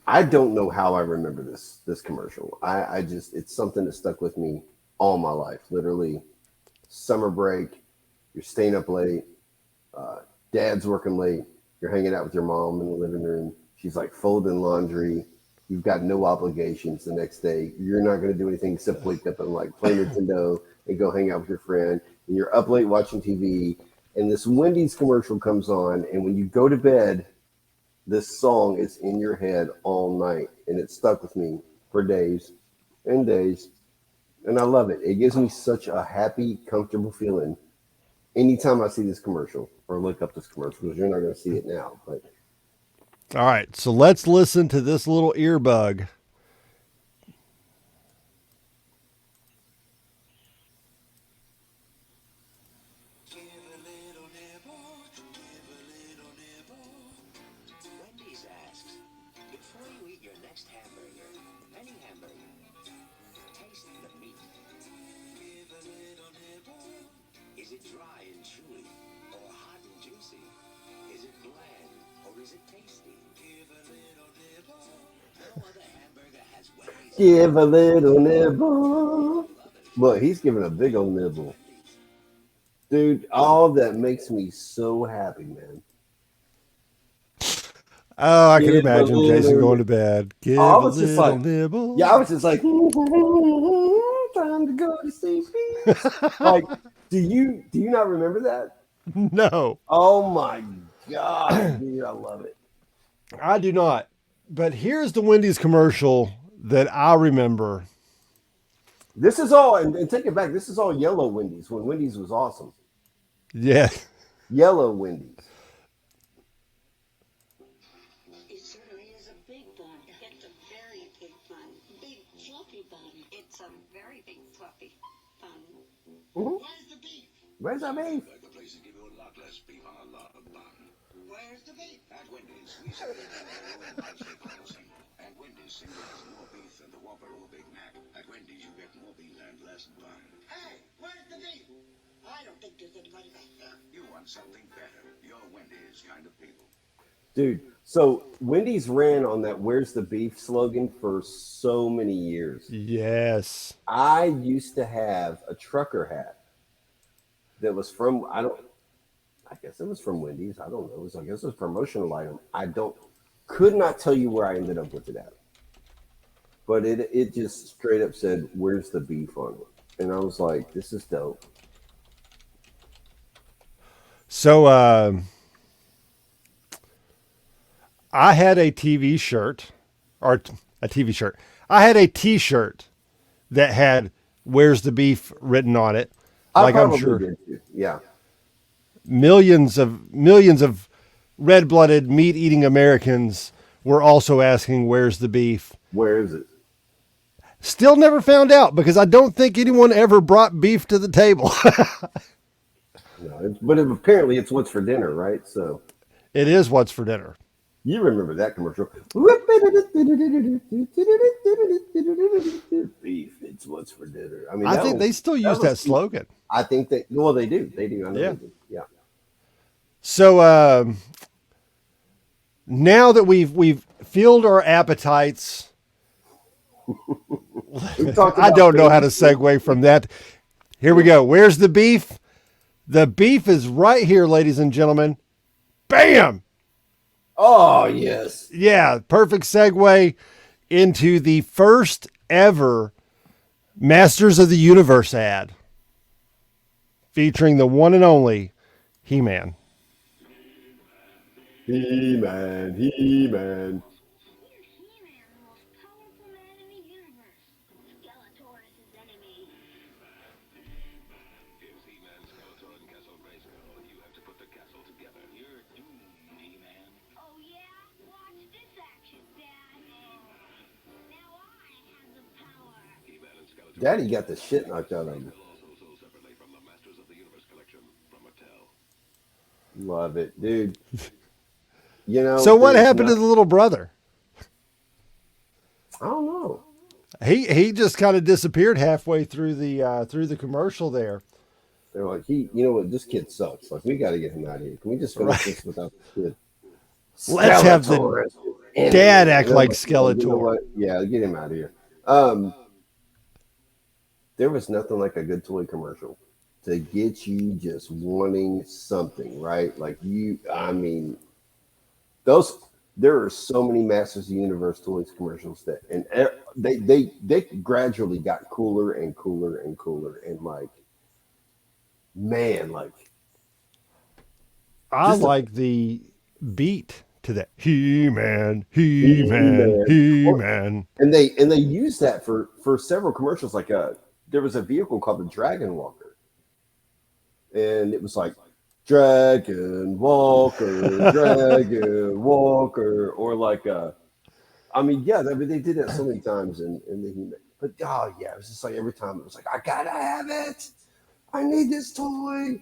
I don't know how I remember this commercial. I just it's something that stuck with me all my life. Literally, summer break, you're staying up late, dad's working late, you're hanging out with your mom in the living room. She's like folding laundry. You've got no obligations the next day. You're not going to do anything except wake up and like play Nintendo and go hang out with your friend. And you're up late watching TV. And this Wendy's commercial comes on. And when you go to bed, this song is in your head all night. And it stuck with me for days and days. And I love it. It gives me such a happy, comfortable feeling anytime I see this commercial or look up this commercial, because you're not going to see it now. But All right. So let's listen to this little earbug. Wendy's asks, before you eat your next hamburger, any hamburger, taste the meat. Give a little nibble. Is it dry and chewy, or hot and juicy? Is it bland, or is it tasty? Give a little nibble. No other hamburger has Wendy's. give a little nibble. Look, he's giving a big old nibble. Dude, all that makes me so happy, man. Oh, I can Give a imagine little Jason going to nibble. bed. Give I a was just little like- nibble. Yeah, I was just like, time to go to sleep. Like, do you not remember that? No, Oh my god, dude, I love it. I do not. But here's the Wendy's commercial that I remember. This is all, and take it back. This is all yellow Wendy's when Wendy's was awesome. Yeah. Yellow Wendy's. It certainly is a big bun. It's a very big bun. Big fluffy bun. It's a very big fluffy bun. Where's our beef? Like the place to give you a lot less beef on a lot of bun. Where's the beef? At Wendys, we sell the Jingle and largely called single. And Wendys single has more beef than the Whopper or Big Mac. At Wendys, you get more beef and less bun. Hey, where's the beef? I don't think there's anybody back there. You want something better. You're Wendys kind of people. Dude, so Wendy's ran on that "Where's the beef" slogan for so many years. Yes. I used to have a trucker hat that was from I guess it was from Wendy's. I don't know. I guess it was a promotional item. Could not tell you where I ended up with it at. But it just straight up said, "Where's the beef" on it. And I was like, this is dope. So I had a TV shirt, or a TV shirt. I had a T-shirt that had "Where's the beef" written on it. Like I'm sure did too. Yeah. millions of red-blooded meat-eating Americans were also asking, "Where's the beef?" Where is it? Still never found out because I don't think anyone ever brought beef to the table. No, but apparently it's what's for dinner, right? So It is what's for dinner. you remember that commercial? Beef, it's what's for dinner. I mean, I think they still use that slogan. I think they do. They do. I know Yeah. they do. Yeah. So now that we've filled our appetites, I don't know how to segue from that. Here we go. Where's the beef? The beef is right here, ladies and gentlemen. Bam! Oh, yes. Yeah, perfect segue into the first ever Masters of the Universe ad featuring the one and only He-Man. He-Man, He-Man. He-Man, the most powerful man in the universe. Skeletor is his enemy. If He-Man, Skeletor, and Castle Grayskull, you have to put the castle together. You're doomed, He-Man. Oh yeah? Watch this action, Dad. Now I have the power. He-Man and Skeletor Daddy got the shit knocked out of him. will also sold separately from the Masters of the Universe collection from Mattel. Love it, dude. You know. So what there's happened to the little brother? I don't know. He just kind of disappeared halfway through the commercial there. They're like, you know what? This kid sucks. Like, we got to get him out of here. Can we just finish this without this kid? Let's have the Skeletor. dad act like You know Skeletor. what? Yeah, get him out of here. There was nothing like a good toy commercial to get you just wanting something, right? Like there are so many Masters of the Universe toys commercials that, and they gradually got cooler and cooler and cooler, and like, man, like I like the beat to that. He-Man, He-Man, He-Man. and they used that for several commercials. Like there was a vehicle called the Dragon Walker, and it was like Dragon Walker, Dragon Walker, or like they did that so many times in the He-Man. But oh yeah, it was just like every time it was like, I gotta have it. I need this toy.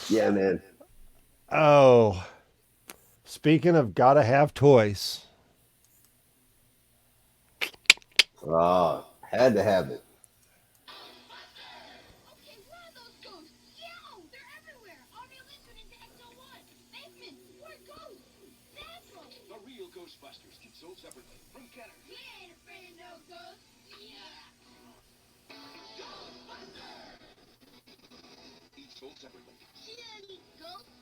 Yeah, man. Oh, speaking of gotta have toys. Had to have it. Okay, where are those ghosts? Yo, they're everywhere. Audio entered into XO1. Basement, where ghosts? Central. The real Ghostbusters, each sold separately from Kenner. We ain't afraid of no ghosts. Yeah. Each sold separately. See any ghosts?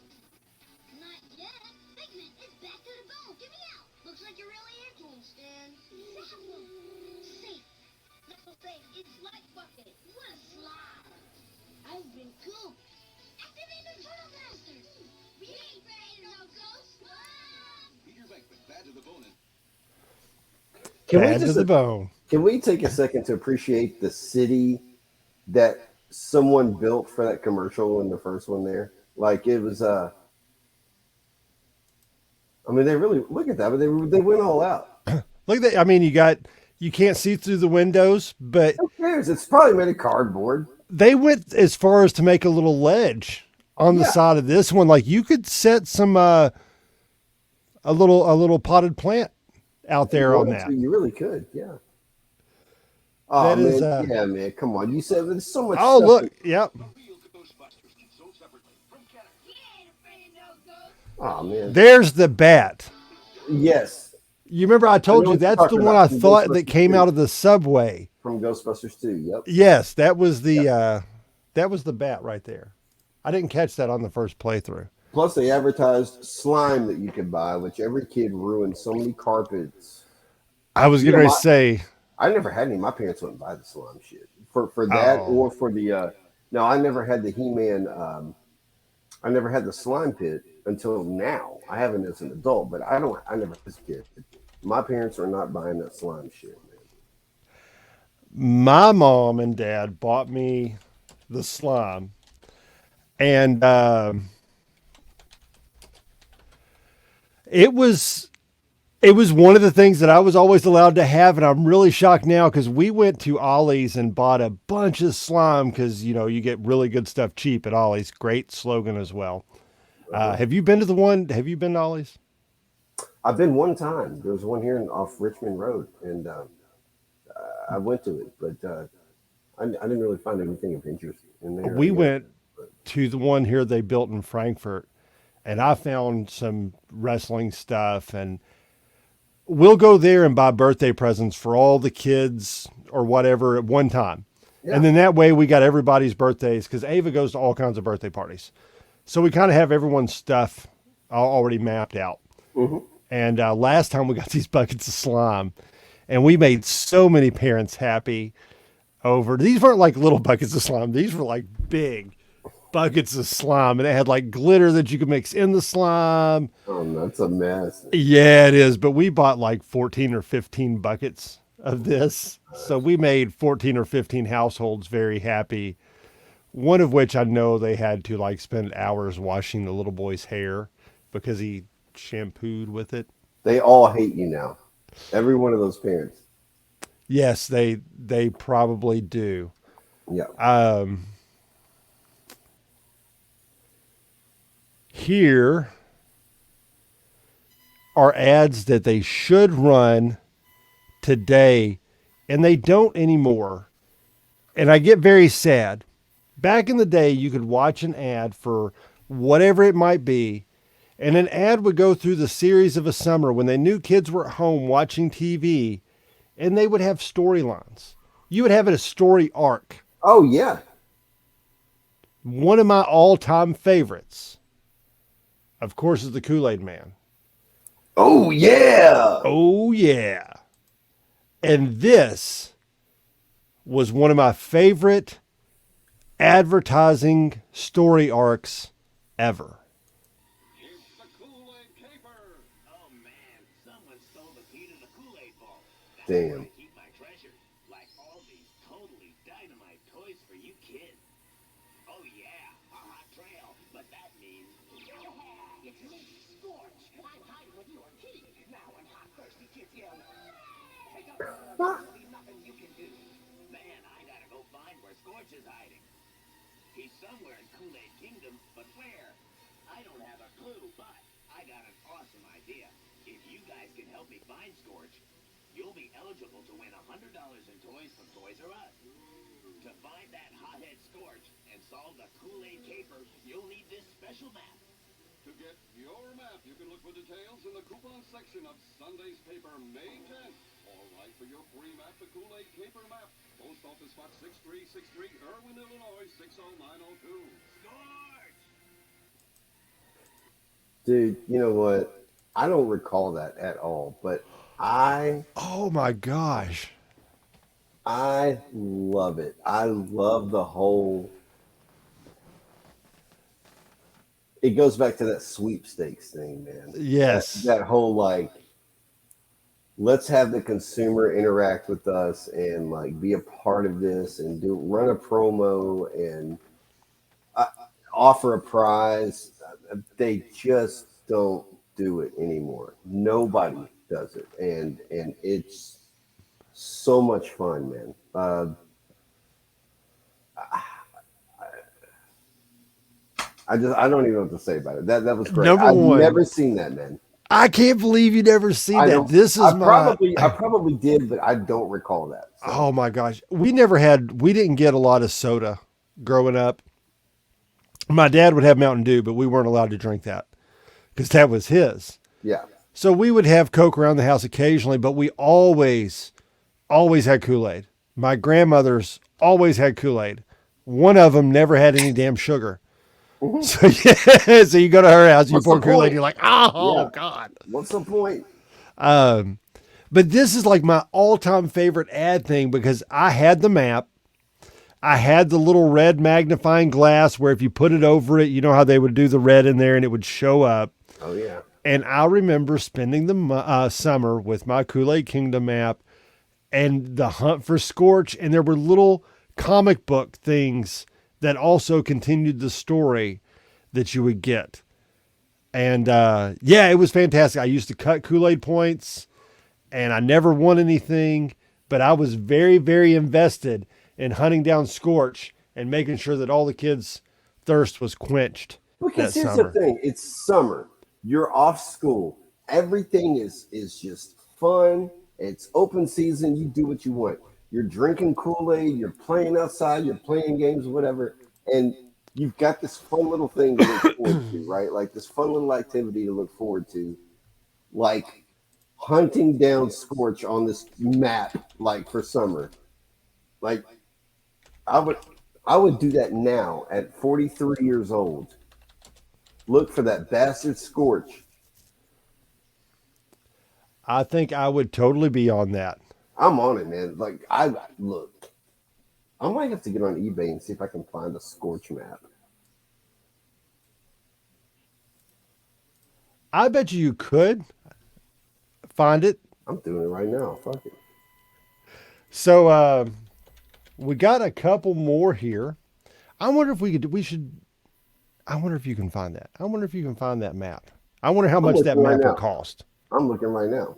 Not yet. Figment is back to the bone. Get me out. Looks like you're really into him, Stan. Exactly. Safe. Not so safe. It's like bucket. What a slide. I've been cool. Activate the Turtle Masters. We ain't afraid of no ghosts. Peter Venkman, bad to the bone. Bad to the bone. Can we take a second to appreciate the city that someone built for that commercial in the first one there? Like it was they really look at that, but they went all out. Look at that. I mean, you can't see through the windows, but Who cares? It's probably made of cardboard. They went as far as to make a little ledge on the Yeah. side of this one. Like you could set some a little potted plant out If you there on wanted that. to, you really could. Yeah. Oh That is, man, yeah, man. Come on, you said there's so much. Oh stuff look, yep. Oh man. There's the bat. Yes, You remember I told know you what you're that's the talking one about I from thought that Ghostbusters came 2. out of the subway. from Ghostbusters 2. Yep. Yes, that was the bat right there. I didn't catch that on the first playthrough. Plus, they advertised slime that you could buy, which every kid ruined so many carpets. I was getting Yeah, ready to say, I never had any. My parents wouldn't buy the slime shit for that Oh. or for the. No, I never had the He-Man. I never had the slime pit until now. I haven't as an adult, but I never was a kid. My parents are not buying that slime shit, man. my mom and dad bought me the slime, and it was one of the things that I was always allowed to have, and I'm really shocked now because we went to Ollie's and bought a bunch of slime because you get really good stuff cheap at Ollie's. Great slogan as well. Have you been to the one? Have you been to Ollie's? I've been one time. There was one here off Richmond Road, and I went to it, but I didn't really find anything of interest in there. We went to the one here they built in Frankfurt, and I found some wrestling stuff, and we'll go there and buy birthday presents for all the kids or whatever at one time. Yeah. And then that way we got everybody's birthdays because Ava goes to all kinds of birthday parties. So we kind of have everyone's stuff already mapped out. Mm-hmm. And last time we got these buckets of slime, and we made so many parents happy over. These weren't like little buckets of slime. These were like big buckets of slime, and it had like glitter that you could mix in the slime. Oh, that's a mess. Yeah, it is. But we bought like 14 or 15 buckets of this. So we made 14 or 15 households very happy. One of which I know they had to like spend hours washing the little boy's hair because he shampooed with it. They all hate you now. Every one of those parents. Yes, they probably do. Yeah. Here are ads that they should run today, and they don't anymore. And I get very sad. Back in the day, you could watch an ad for whatever it might be, and an ad would go through the series of a summer when they knew kids were at home watching TV, and they would have storylines. You would have it a story arc. Oh, yeah. One of my all-time favorites, of course, is the KoolAid Man. Oh, yeah. Oh, yeah. And this was one of my favorite advertising story arcs ever. It's the KoolAid caper. Oh man, someone stole the key to the KoolAid vault. That's Damn. where I keep my treasure, like all these totally dynamite toys for you kids. Oh yeah, a hot trail, but that means It's me, Scorch. I'm hiding with your key. Now when hot, thirsty kids yell, pick up there'll be nothing you can do. man, I gotta go find where Scorch is hiding. He's somewhere in KoolAid Kingdom, but where? I don't have a clue, but I got an awesome idea. If you guys can help me find Scorch, you'll be eligible to win $100 in toys from Toys R Us. To find that hothead Scorch and solve the KoolAid caper, you'll need this special map. To get your map, you can look for details in the coupon section of Sunday's paper, May 10th. Or write for your free map, the KoolAid Caper Map. Post Office Box 6363, Irwin, Illinois, 60902. Scorch! Dude, you know what? I don't recall that at all, but I Oh my gosh. love it. I love the whole. It goes back to that sweepstakes thing, man. Yes. That whole like, let's have the consumer interact with us and like be a part of this and run a promo and offer a prize. They just don't do it anymore. Nobody does it, and it's so much fun, man. I don't even know what to say about it. That was great. Number I've one. never seen that, man. I can't believe you never seen I that. don't. This is I probably did, but I don't recall that. So. Oh my gosh. We didn't get a lot of soda growing up. My dad would have Mountain Dew, but we weren't allowed to drink that because that was his. Yeah. So we would have Coke around the house occasionally, but we always had KoolAid. My grandmothers always had KoolAid. One of them never had any damn sugar. Mm-hmm. So yeah, so you go to her house, you What's pour the KoolAid, point? you're like, oh Yeah. God. What's the point? But this is like my all-time favorite ad thing because I had the map. I had the little red magnifying glass where if you put it over it, you know how they would do the red in there and it would show up. Oh yeah. And I remember spending the summer with my KoolAid Kingdom app and the hunt for Scorch. And there were little comic book things that also continued the story that you would get. And yeah, it was fantastic. I used to cut KoolAid points and I never won anything, but I was very, very invested in hunting down Scorch and making sure that all the kids' thirst was quenched. Because that here's summer. the thing: it's summer. You're off school. Everything is just fun. It's open season. You do what you want. You're drinking KoolAid. You're playing outside. You're playing games, whatever, and you've got this fun little thing to look forward to, right? Like this fun little activity to look forward to, like hunting down Scorch on this map, like for summer. Like I would do that now at 43 years old. Look for that bastard Scorch. I think I would totally be on that. I'm on it, man. Like I might have to get on eBay and see if I can find a Scorch map. I bet you could find it. I'm doing it right now. Fuck it. So we got a couple more here. I wonder if I wonder if you can find that. I wonder if you can find that map. I wonder how much that looking right map now. would cost. I'm looking right now.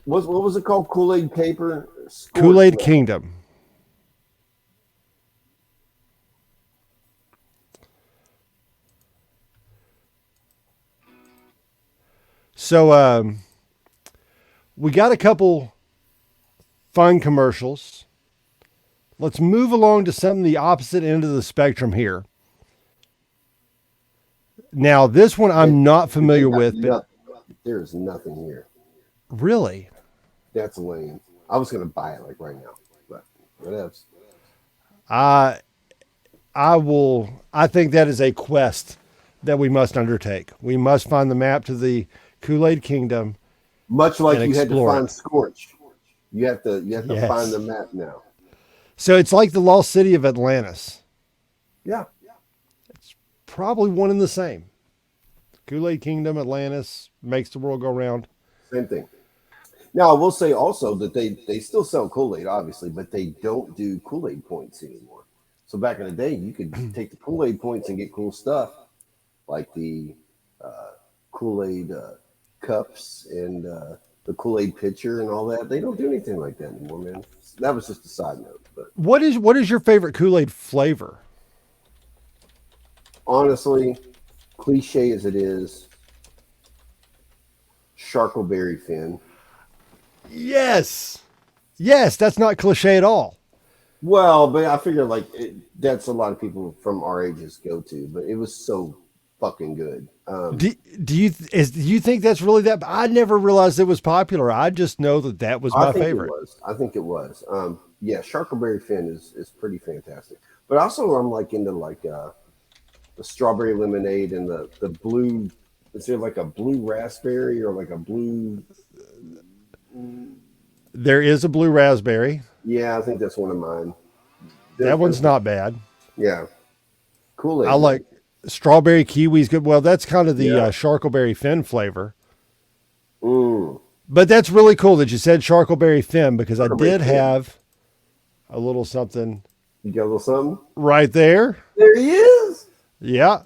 What was it called? KoolAid paper? Scorch KoolAid map. Kingdom. So we got a couple fun commercials. Let's move along to something the opposite end of the spectrum here. Now, this one I'm not familiar with, but There's nothing here. really, That's lame. I was gonna buy it like right now, but whatever. I think that is a quest that we must undertake. We must find the map to the KoolAid Kingdom. Much like And you had to explore find Scorch. You have to Yes. find the map now. So it's like the lost city of Atlantis. Yeah. Probably one and the same. KoolAid Kingdom, Atlantis, makes the world go round. Same thing. Now, I will say also that they still sell KoolAid, obviously, but they don't do KoolAid points anymore. So back in the day, you could take the KoolAid points and get cool stuff like the KoolAid cups and the KoolAid pitcher and all that. They don't do anything like that anymore, man. That was just a side note. But What is your favorite KoolAid flavor? honestly, cliche as it is, Charcoberry Fin. Yes. Yes, that's not cliche at all. Well, but I figure like that's a lot of people from our ages go to, but it was so fucking good. Do you think that's really that? I never realized it was popular. I just know that was my favorite. I think it was. Yeah, Charcoberry Fin is pretty fantastic. But also, I'm like into like the strawberry lemonade and the blue. Is there like a blue raspberry or like a blue? There is a blue raspberry. Yeah, I think that's one of mine. That one's not bad. Yeah, KoolAid. I like strawberry kiwi's good. Well, that's kind of the Yeah. Charcoberry Fin flavor. Mm. But that's really cool that you said Charcoberry Fin because I Charcoberry did Fin. have a little something You got a little something? right there. There he is. Yeah.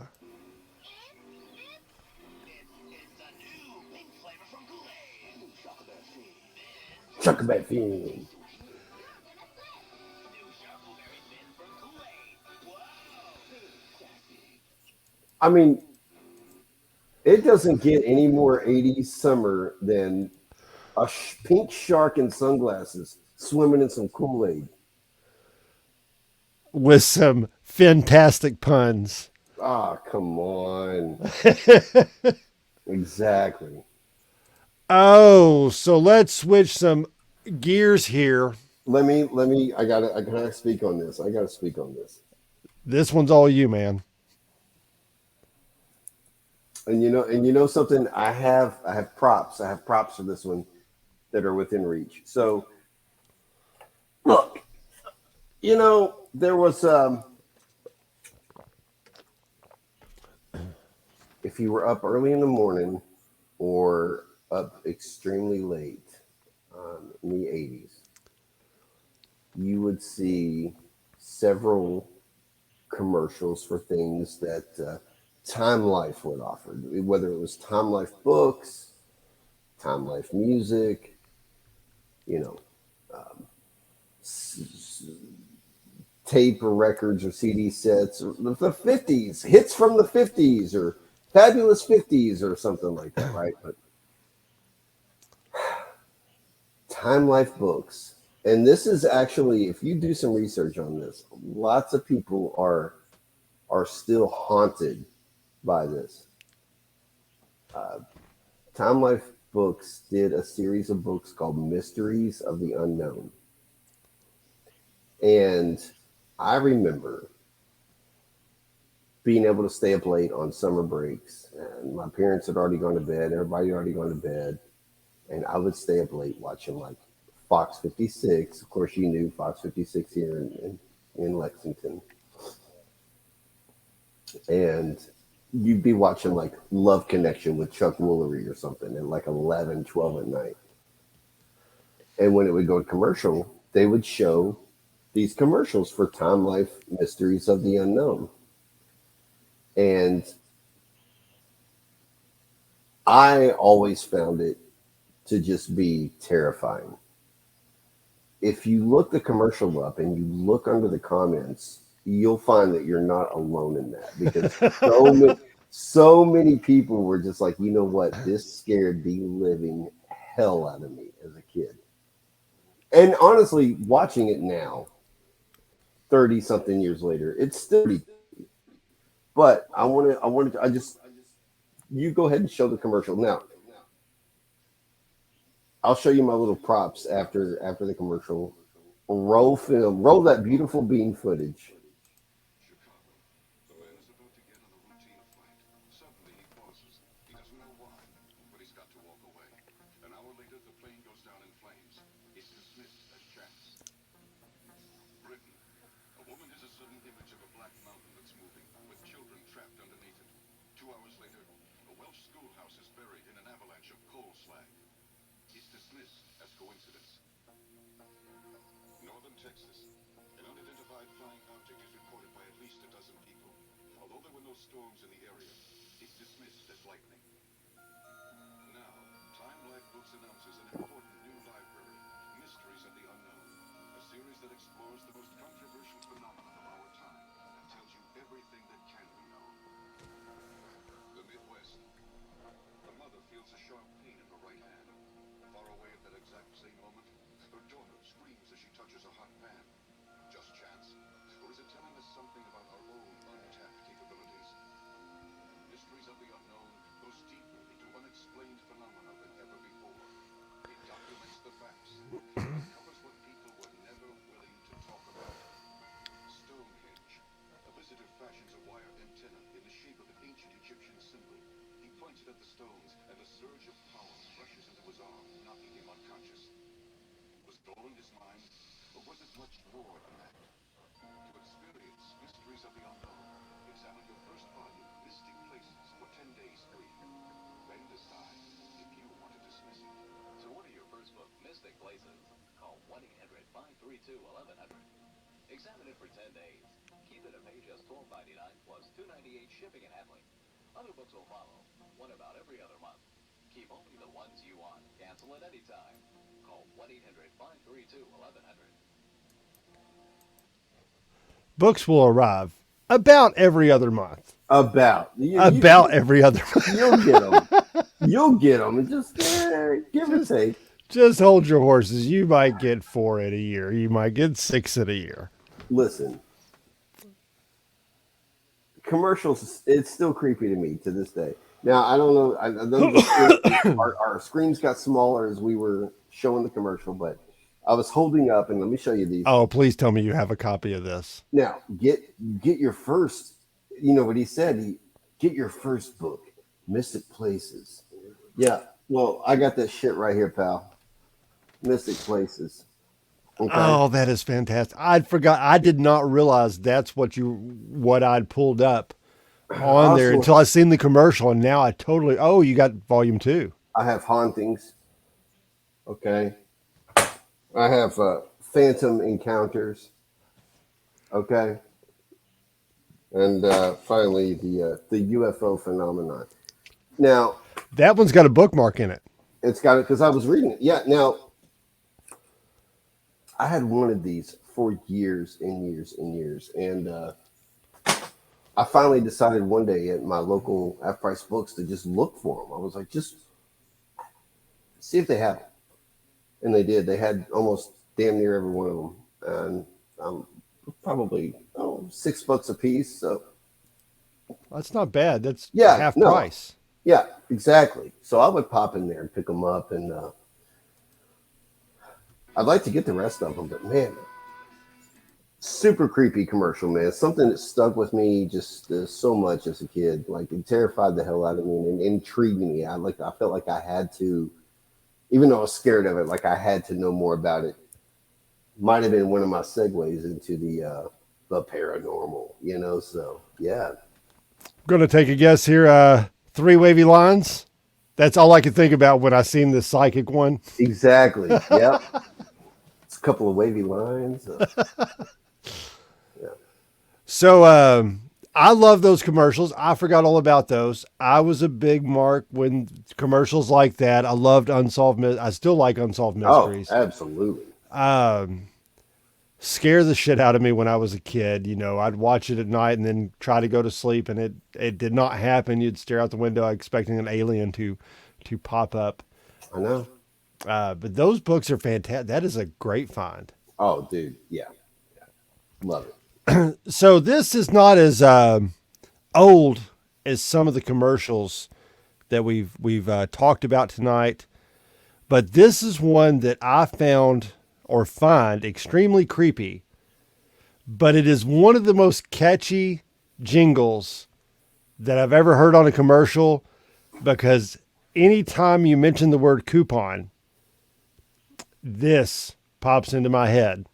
Charcoberry Fin. I mean, it doesn't get any more 80s summer than a pink shark in sunglasses swimming in some Kool-Aid. With some fantastic puns. Ah, come on. Exactly. Oh, so let's switch some gears here. I gotta speak on this. I gotta speak on this. This one's all you, man. And you know something, I have props. I have props for this one that are within reach. So look, there was if you were up early in the morning or up extremely late in the 80s, you would see several commercials for things that Time Life would offer, whether it was Time Life books, Time Life music, you know, tape or records or CD sets, or the 50s, hits from the 50s or fabulous 50s or something like that, right? But Time Life books. And this is actually, if you do some research on this, lots of people are still haunted by this. Time Life Books did a series of books called Mysteries of the Unknown. And I remember being able to stay up late on summer breaks, and my parents had already gone to bed, everybody had already gone to bed, and I would stay up late watching like Fox 56. Of course, you knew Fox 56 here in Lexington. And you'd be watching like Love Connection with Chuck Woolery or something at like 11, 12 at night. And when it would go to commercial, they would show these commercials for Time Life Mysteries of the Unknown. And I always found it to just be terrifying. If you look the commercial up and you look under the comments, you'll find that you're not alone in that, because so many people were just like, you know what, this scared the living hell out of me as a kid. And honestly, watching it now, 30 something years later, it's still, but you go ahead and show the commercial. Now, I'll show you my little props after the commercial. Roll film, roll that beautiful bean footage. The man is about to get on a routine flight. Suddenly he pauses. He doesn't know why, but he's got to walk away. An hour later, the plane goes down in flames. It's dismissed as chance. Britain. A woman has a sudden image of a black mountain that's moving, with children trapped underneath it. 2 hours later, a Welsh schoolhouse is buried in an avalanche of coal slag. It's dismissed as coincidence. Northern Texas. An unidentified flying object is reported by at least a dozen people. Although there were no storms in the area, it's dismissed as lightning. Now, Time Life Books announces an important new library, Mysteries of the Unknown, a series that explores the most controversial phenomenon of our time and tells you everything that can be known. The Midwest. A mother feels a sharp pain in her right hand. Far away at that exact same moment, her daughter screams as she touches a hot pan. Just chance? Or is it telling us something about our own untapped capabilities? Mysteries of the Unknown goes deeper into unexplained phenomena than ever before. It documents the facts. It uncovers what people were never willing to talk about. Stonehenge. A visitor fashions a wire antenna in the shape of an ancient Egyptian symbol. He points it at the stones, and a surge of power rushes into his arm, knocking him unconscious. Was it all in his mind, or was it much more than that? To experience Mysteries of the Unknown, examine your first volume, Mystic Places, for 10 days free. Then decide if you want to dismiss it. To order your first book, Mystic Places, call 1-800-532-1100. Examine it for 10 days. Keep it and pay just $12.99 plus $2.98 shipping and handling. Other books will follow, one about every other month. Keep only the ones you want. Cancel at any time. Call 1-800-532-1100. Books will arrive about every other month. About. About every other. You'll get them. You'll get them. Just give or take. Just hold your horses. You might get 4 in a year. You might get 6 in a year. Listen, commercials, it's still creepy to me to this day. Now, I don't know. I know our screens got smaller as we were showing the commercial, but I was holding up, and let me show you these. Oh, please tell me you have a copy of this. Now, get your first, you know what he said? Get your first book, Mystic Places. Yeah, well, I got that shit right here, pal. Mystic Places. Okay. Oh, that is fantastic. I'd forgot. I did not realize that's what I'd pulled up on there until I seen the commercial, and now I totally. Oh, you got volume 2. I have Hauntings. Okay. I have Phantom Encounters. Okay. And finally, the UFO phenomenon. Now, that one's got a bookmark in it. It's got it because I was reading it. Yeah. Now, I had wanted these for years and years and years, and I finally decided one day at my local half-price books to just look for them. I was like, just see if they have them. And they did. They had almost damn near every one of them. And probably $6 a piece. So that's not bad. That's half no. price. Yeah, exactly. So I would pop in there and pick them up. And I'd like to get the rest of them. But, man, super creepy commercial, man. Something that stuck with me just so much as a kid. Like, it terrified the hell out of me and intrigued me. I felt like I had to, even though I was scared of it, like I had to know more about it. Might have been one of my segues into the paranormal, you know? So, yeah. I'm going to take a guess here. 3 wavy lines. That's all I could think about when I seen the psychic one. Exactly. Yep. It's a couple of wavy lines. Yeah. So, I love those commercials. I forgot all about those. I was a big mark when commercials like that. I loved Unsolved. I still like Unsolved Mysteries. Oh, absolutely. Scare the shit out of me when I was a kid. You know, I'd watch it at night and then try to go to sleep, and it did not happen. You'd stare out the window expecting an alien to pop up. I know. But those books are fantastic. That is a great find. Oh, dude. Yeah. Love it. So this is not as old as some of the commercials that we've talked about tonight, but this is one that I find extremely creepy, but it is one of the most catchy jingles that I've ever heard on a commercial, because anytime you mention the word coupon, this pops into my head.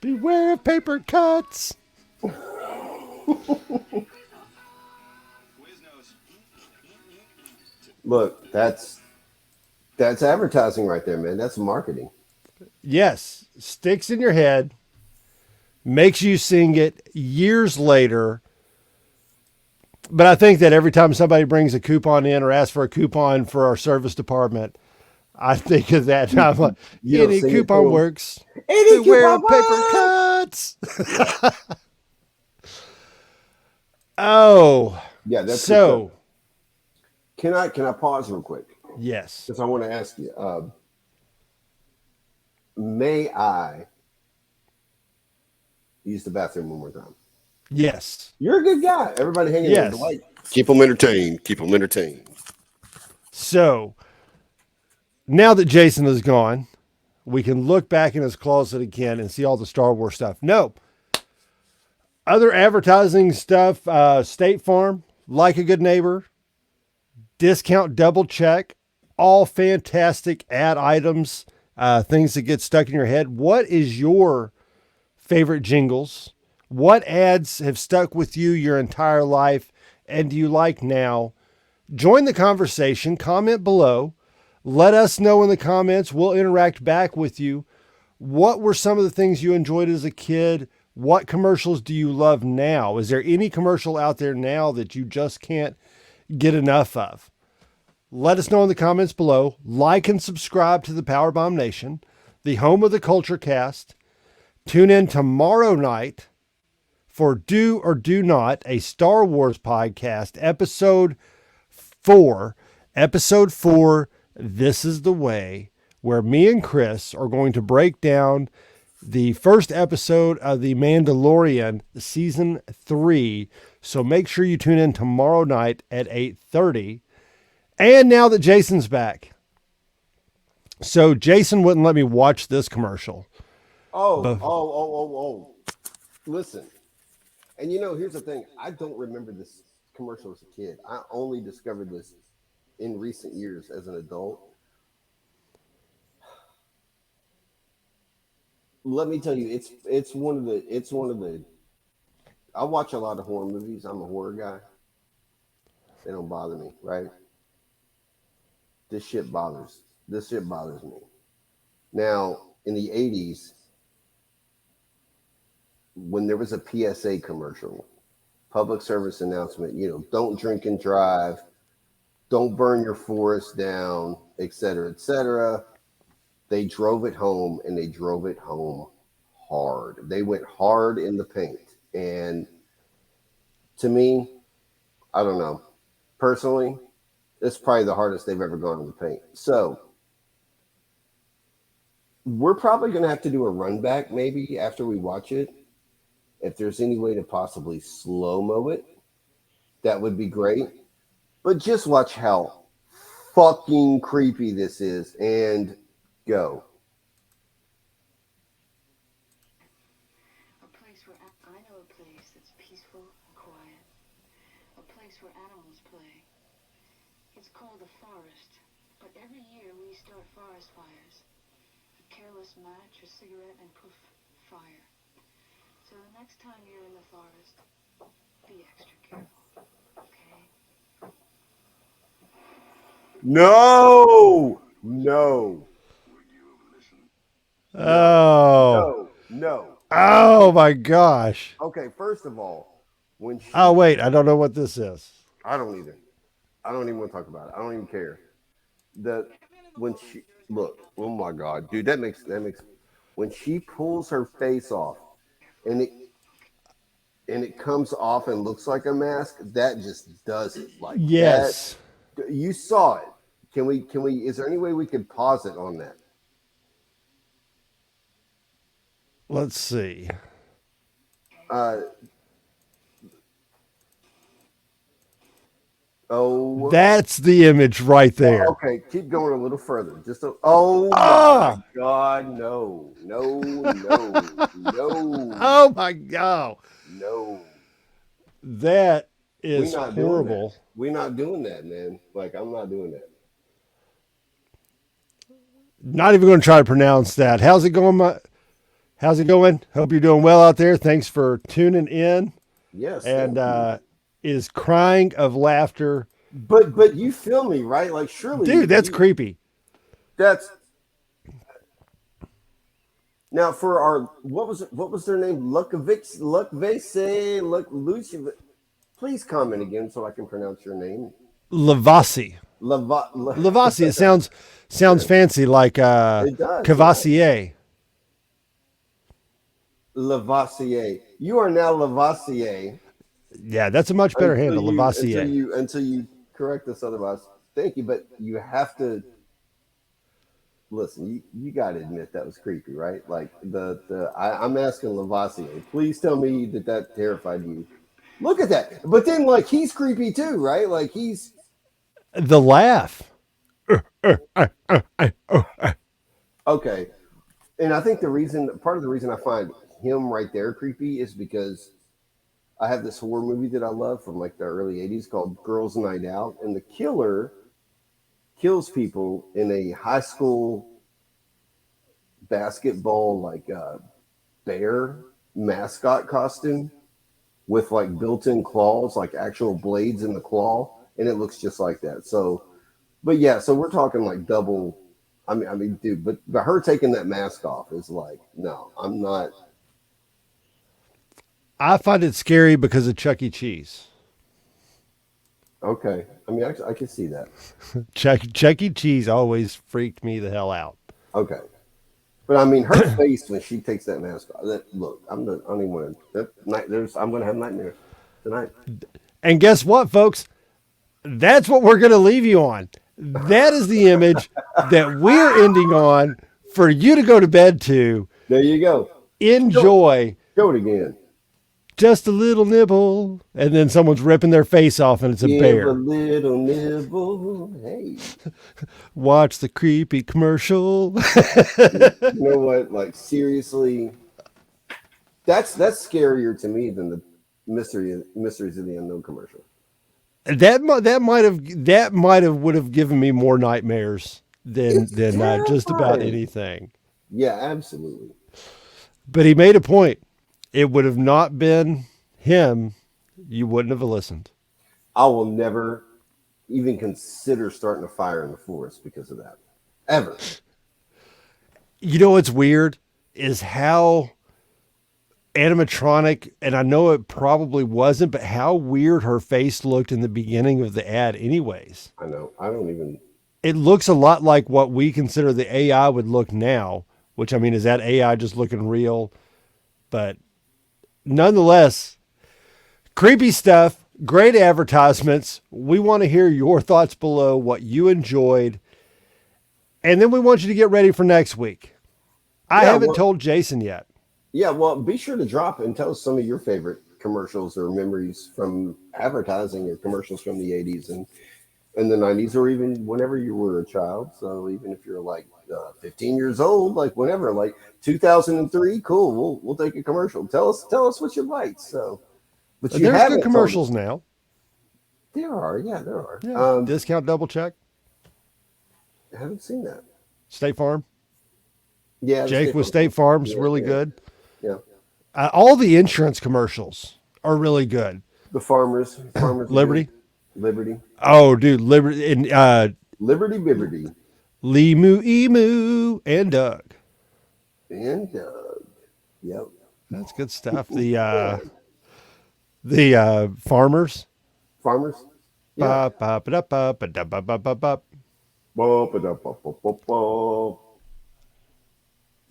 Beware of paper cuts. Look, that's advertising right there, man. That's marketing. Yes, sticks in your head, makes you sing it years later. But I think that every time somebody brings a coupon in or asks for a coupon for our service department, I think of that. I'm like, any coupon works. Any Beware coupon of paper cuts. Oh, yeah. That's so. Can I pause real quick? Yes. Because I want to ask you. May I use the bathroom one more time? Yes. You're a good guy. Everybody hanging yes. in Dwight. Keep them entertained. Keep them entertained. So now that Jason is gone, we can look back in his closet again and see all the Star Wars stuff. No. Other advertising stuff, State Farm, Like a Good Neighbor, Discount Double Check, all fantastic ad items, things that get stuck in your head. What is your favorite jingles? What ads have stuck with you your entire life and do you like now? Join the conversation, comment below. Let us know in the comments. We'll interact back with you. What were some of the things you enjoyed as a kid? What commercials do you love now? Is there any commercial out there now that you just can't get enough of? Let us know in the comments below. Like and subscribe to the Powerbomb Nation, the home of the Culture Cast. Tune in tomorrow night for Do or Do Not, a Star Wars podcast, episode 4. Episode 4, This is the Way, where me and Chris are going to break down the first episode of The Mandalorian, season 3. So make sure you tune in tomorrow night at 8:30. And now that Jason's back. So Jason wouldn't let me watch this commercial. Listen. And here's the thing. I don't remember this commercial as a kid. I only discovered this in recent years as an adult. Let me tell you, it's one of the I watch a lot of horror movies. I'm a horror guy. They don't bother me, right? This shit bothers me. Now, in the 80s, when there was a PSA commercial, public service announcement, don't drink and drive, don't burn your forest down, et cetera, they drove it home, and they drove it home hard. They went hard in the paint. And to me, I don't know, personally, it's probably the hardest they've ever gone in the paint. So we're probably going to have to do a run back maybe after we watch it. If there's any way to possibly slow-mo it, that would be great. But just watch how fucking creepy this is, and go. A place where I know a place that's peaceful and quiet. A place where animals play. It's called the forest, but every year we start forest fires. A careless match, a cigarette, and poof, fire. So the next time you're in the forest, be extra careful, okay? No. Oh. No. Oh my gosh. Okay, first of all, when she... Oh, wait. I don't know what this is. I don't either. I don't even want to talk about it. I don't even care. When she... Look. Oh, my God. Dude, that makes... When she pulls her face off and it comes off and looks like a mask, that just does it. Like Yes. That, you saw it. Can we... Is there any way we could pause it on that? Let's see. That's the image right there. Okay, keep going a little further. My God, no. Oh my God. No. That is horrible. We're not doing that, man. Like, I'm not doing that. Not even going to try to pronounce that. How's it going? Hope you're doing well out there. Thanks for tuning in. Yes. And is crying of laughter. But you feel me, right? Like, surely, dude, that's creepy. That's now for our what was their name? Lucy. Please comment again so I can pronounce your name. Lavasi. Lavasi. It sounds fancy, like Cavassier. Lavoisier. You are now Lavoisier. Yeah, that's a much better handle, Lavoisier. Until you correct us otherwise. Thank you, but you have to listen. You got to admit that was creepy, right? Like I'm asking Lavoisier. Please tell me that terrified you. Look at that. But then, like, he's creepy too, right? Like, he's the laugh. Okay, and I think part of the reason I find him right there creepy is because I have this horror movie that I love from like the early 80s called Girls Night Out, and the killer kills people in a high school basketball like bear mascot costume with like built-in claws, like actual blades in the claw, and it looks just like that. So But yeah, so we're talking like double. I mean, dude, but her taking that mask off is like, no, I'm not. I find it scary because of Chuck E. Cheese. Okay, I mean, I can see that. Chuck E. Cheese always freaked me the hell out. Okay, but I mean, her face when she takes that mask off. Look, I don't even want to. I'm going to have nightmares tonight. And guess what, folks? That's what we're going to leave you on. That is the image that we're ending on for you to go to bed to. There you go. Enjoy. Go it again. Just a little nibble, and then someone's ripping their face off, and it's a bear. A little nibble. Hey. Watch the creepy commercial. You know what? Like, seriously, that's scarier to me than the Mysteries of the Unknown commercial. That might have would have given me more nightmares than just about anything. Yeah, absolutely. But he made a point. It would have not been him, you wouldn't have listened. I will never even consider starting a fire in the forest because of that. Ever. You know what's weird is how animatronic, and I know it probably wasn't, but how weird her face looked in the beginning of the ad anyways. I know. I don't even. It looks a lot like what we consider the AI would look now, which, I mean, is that AI just looking real? But nonetheless, creepy stuff, great advertisements. We want to hear your thoughts below, what you enjoyed. And then we want you to get ready for next week. I haven't told Jason yet. Yeah, well, be sure to drop and tell us some of your favorite commercials or memories from advertising or commercials from the 80s and the 90s, or even whenever you were a child. So even if you're like 15 years old, like whenever, like 2003, cool, we'll take a commercial. Tell us what you liked. So, but you there's good commercials now. There are. Yeah. Discount double check. I haven't seen that. State Farm. Yeah, Jake with State Farm's really good. Yeah. All the insurance commercials are really good. The farmers Liberty. Oh, dude, Liberty and Liberty Bibberty. Limu Emu and Doug. Yep. That's good stuff. The farmers. Yeah.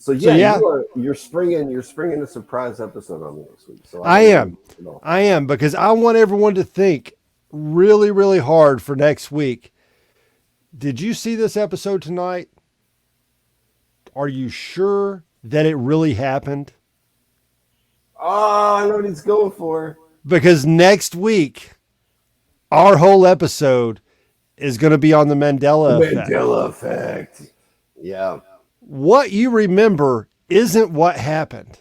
So yeah, you're springing a surprise episode on me next week. So I am because I want everyone to think really, really hard for next week. Did you see this episode tonight? Are you sure that it really happened? Oh, I know what he's going for. Because next week, our whole episode is going to be on the Mandela effect. Mandela effect. Yeah. What you remember isn't what happened.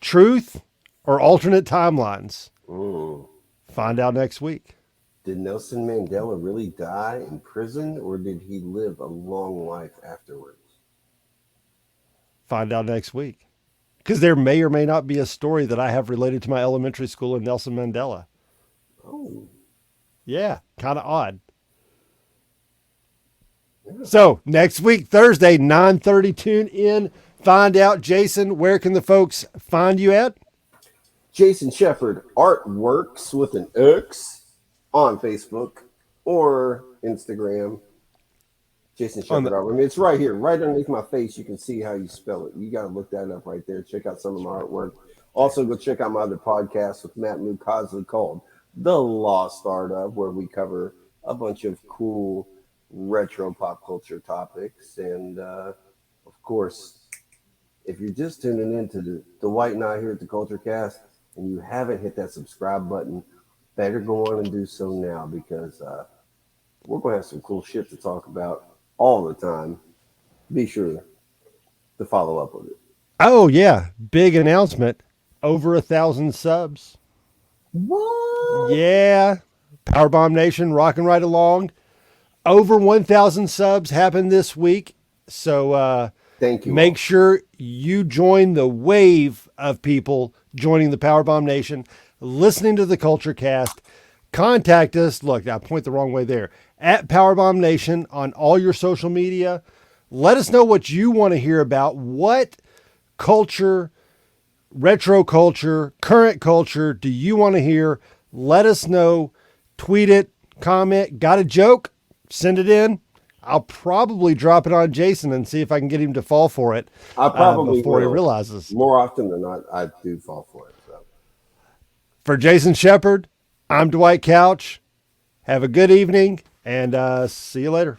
Truth or alternate timelines? Ooh. Find out next week. Did Nelson Mandela really die in prison, or did he live a long life afterwards? Find out next week. Because there may or may not be a story that I have related to my elementary school and Nelson Mandela. Oh. Yeah, kind of odd. Yeah. So next week, Thursday, 9:30, tune in. Find out. Jason, where can the folks find you at? Jason Shepard Artworks with an X on Facebook or Instagram. Jason Shepard Art. I mean, it's right here, right underneath my face. You can see how you spell it. You got to look that up right there. Check out some of my artwork. Also, go check out my other podcast with Matt Mukosley called The Lost Art of, where we cover a bunch of cool retro pop culture topics. And, of course, if you're just tuning in to the Dwight and I here at the Culturecast and you haven't hit that subscribe button, better go on and do so now, because we're going to have some cool shit to talk about all the time. Be sure to follow up with it. Oh, yeah. Big announcement. Over 1,000 subs. What? Yeah. PowerBomb Nation rocking right along. Over 1,000 subs happened this week. So thank you. Make sure you join the wave of people joining the PowerBomb Nation, listening to the Culturecast. Contact us. Look, I point the wrong way there. at PowerBomb Nation on all your social media. Let us know what you want to hear about. What culture, retro culture, current culture do you want to hear? Let us know. Tweet it, comment. Got a joke? Send it in. I'll probably drop it on Jason and see if I can get him to fall for it I probably before he will. realizes. More often than not, I do fall for it. So. For Jason Shepard, I'm Dwight Couch. Have a good evening and see you later.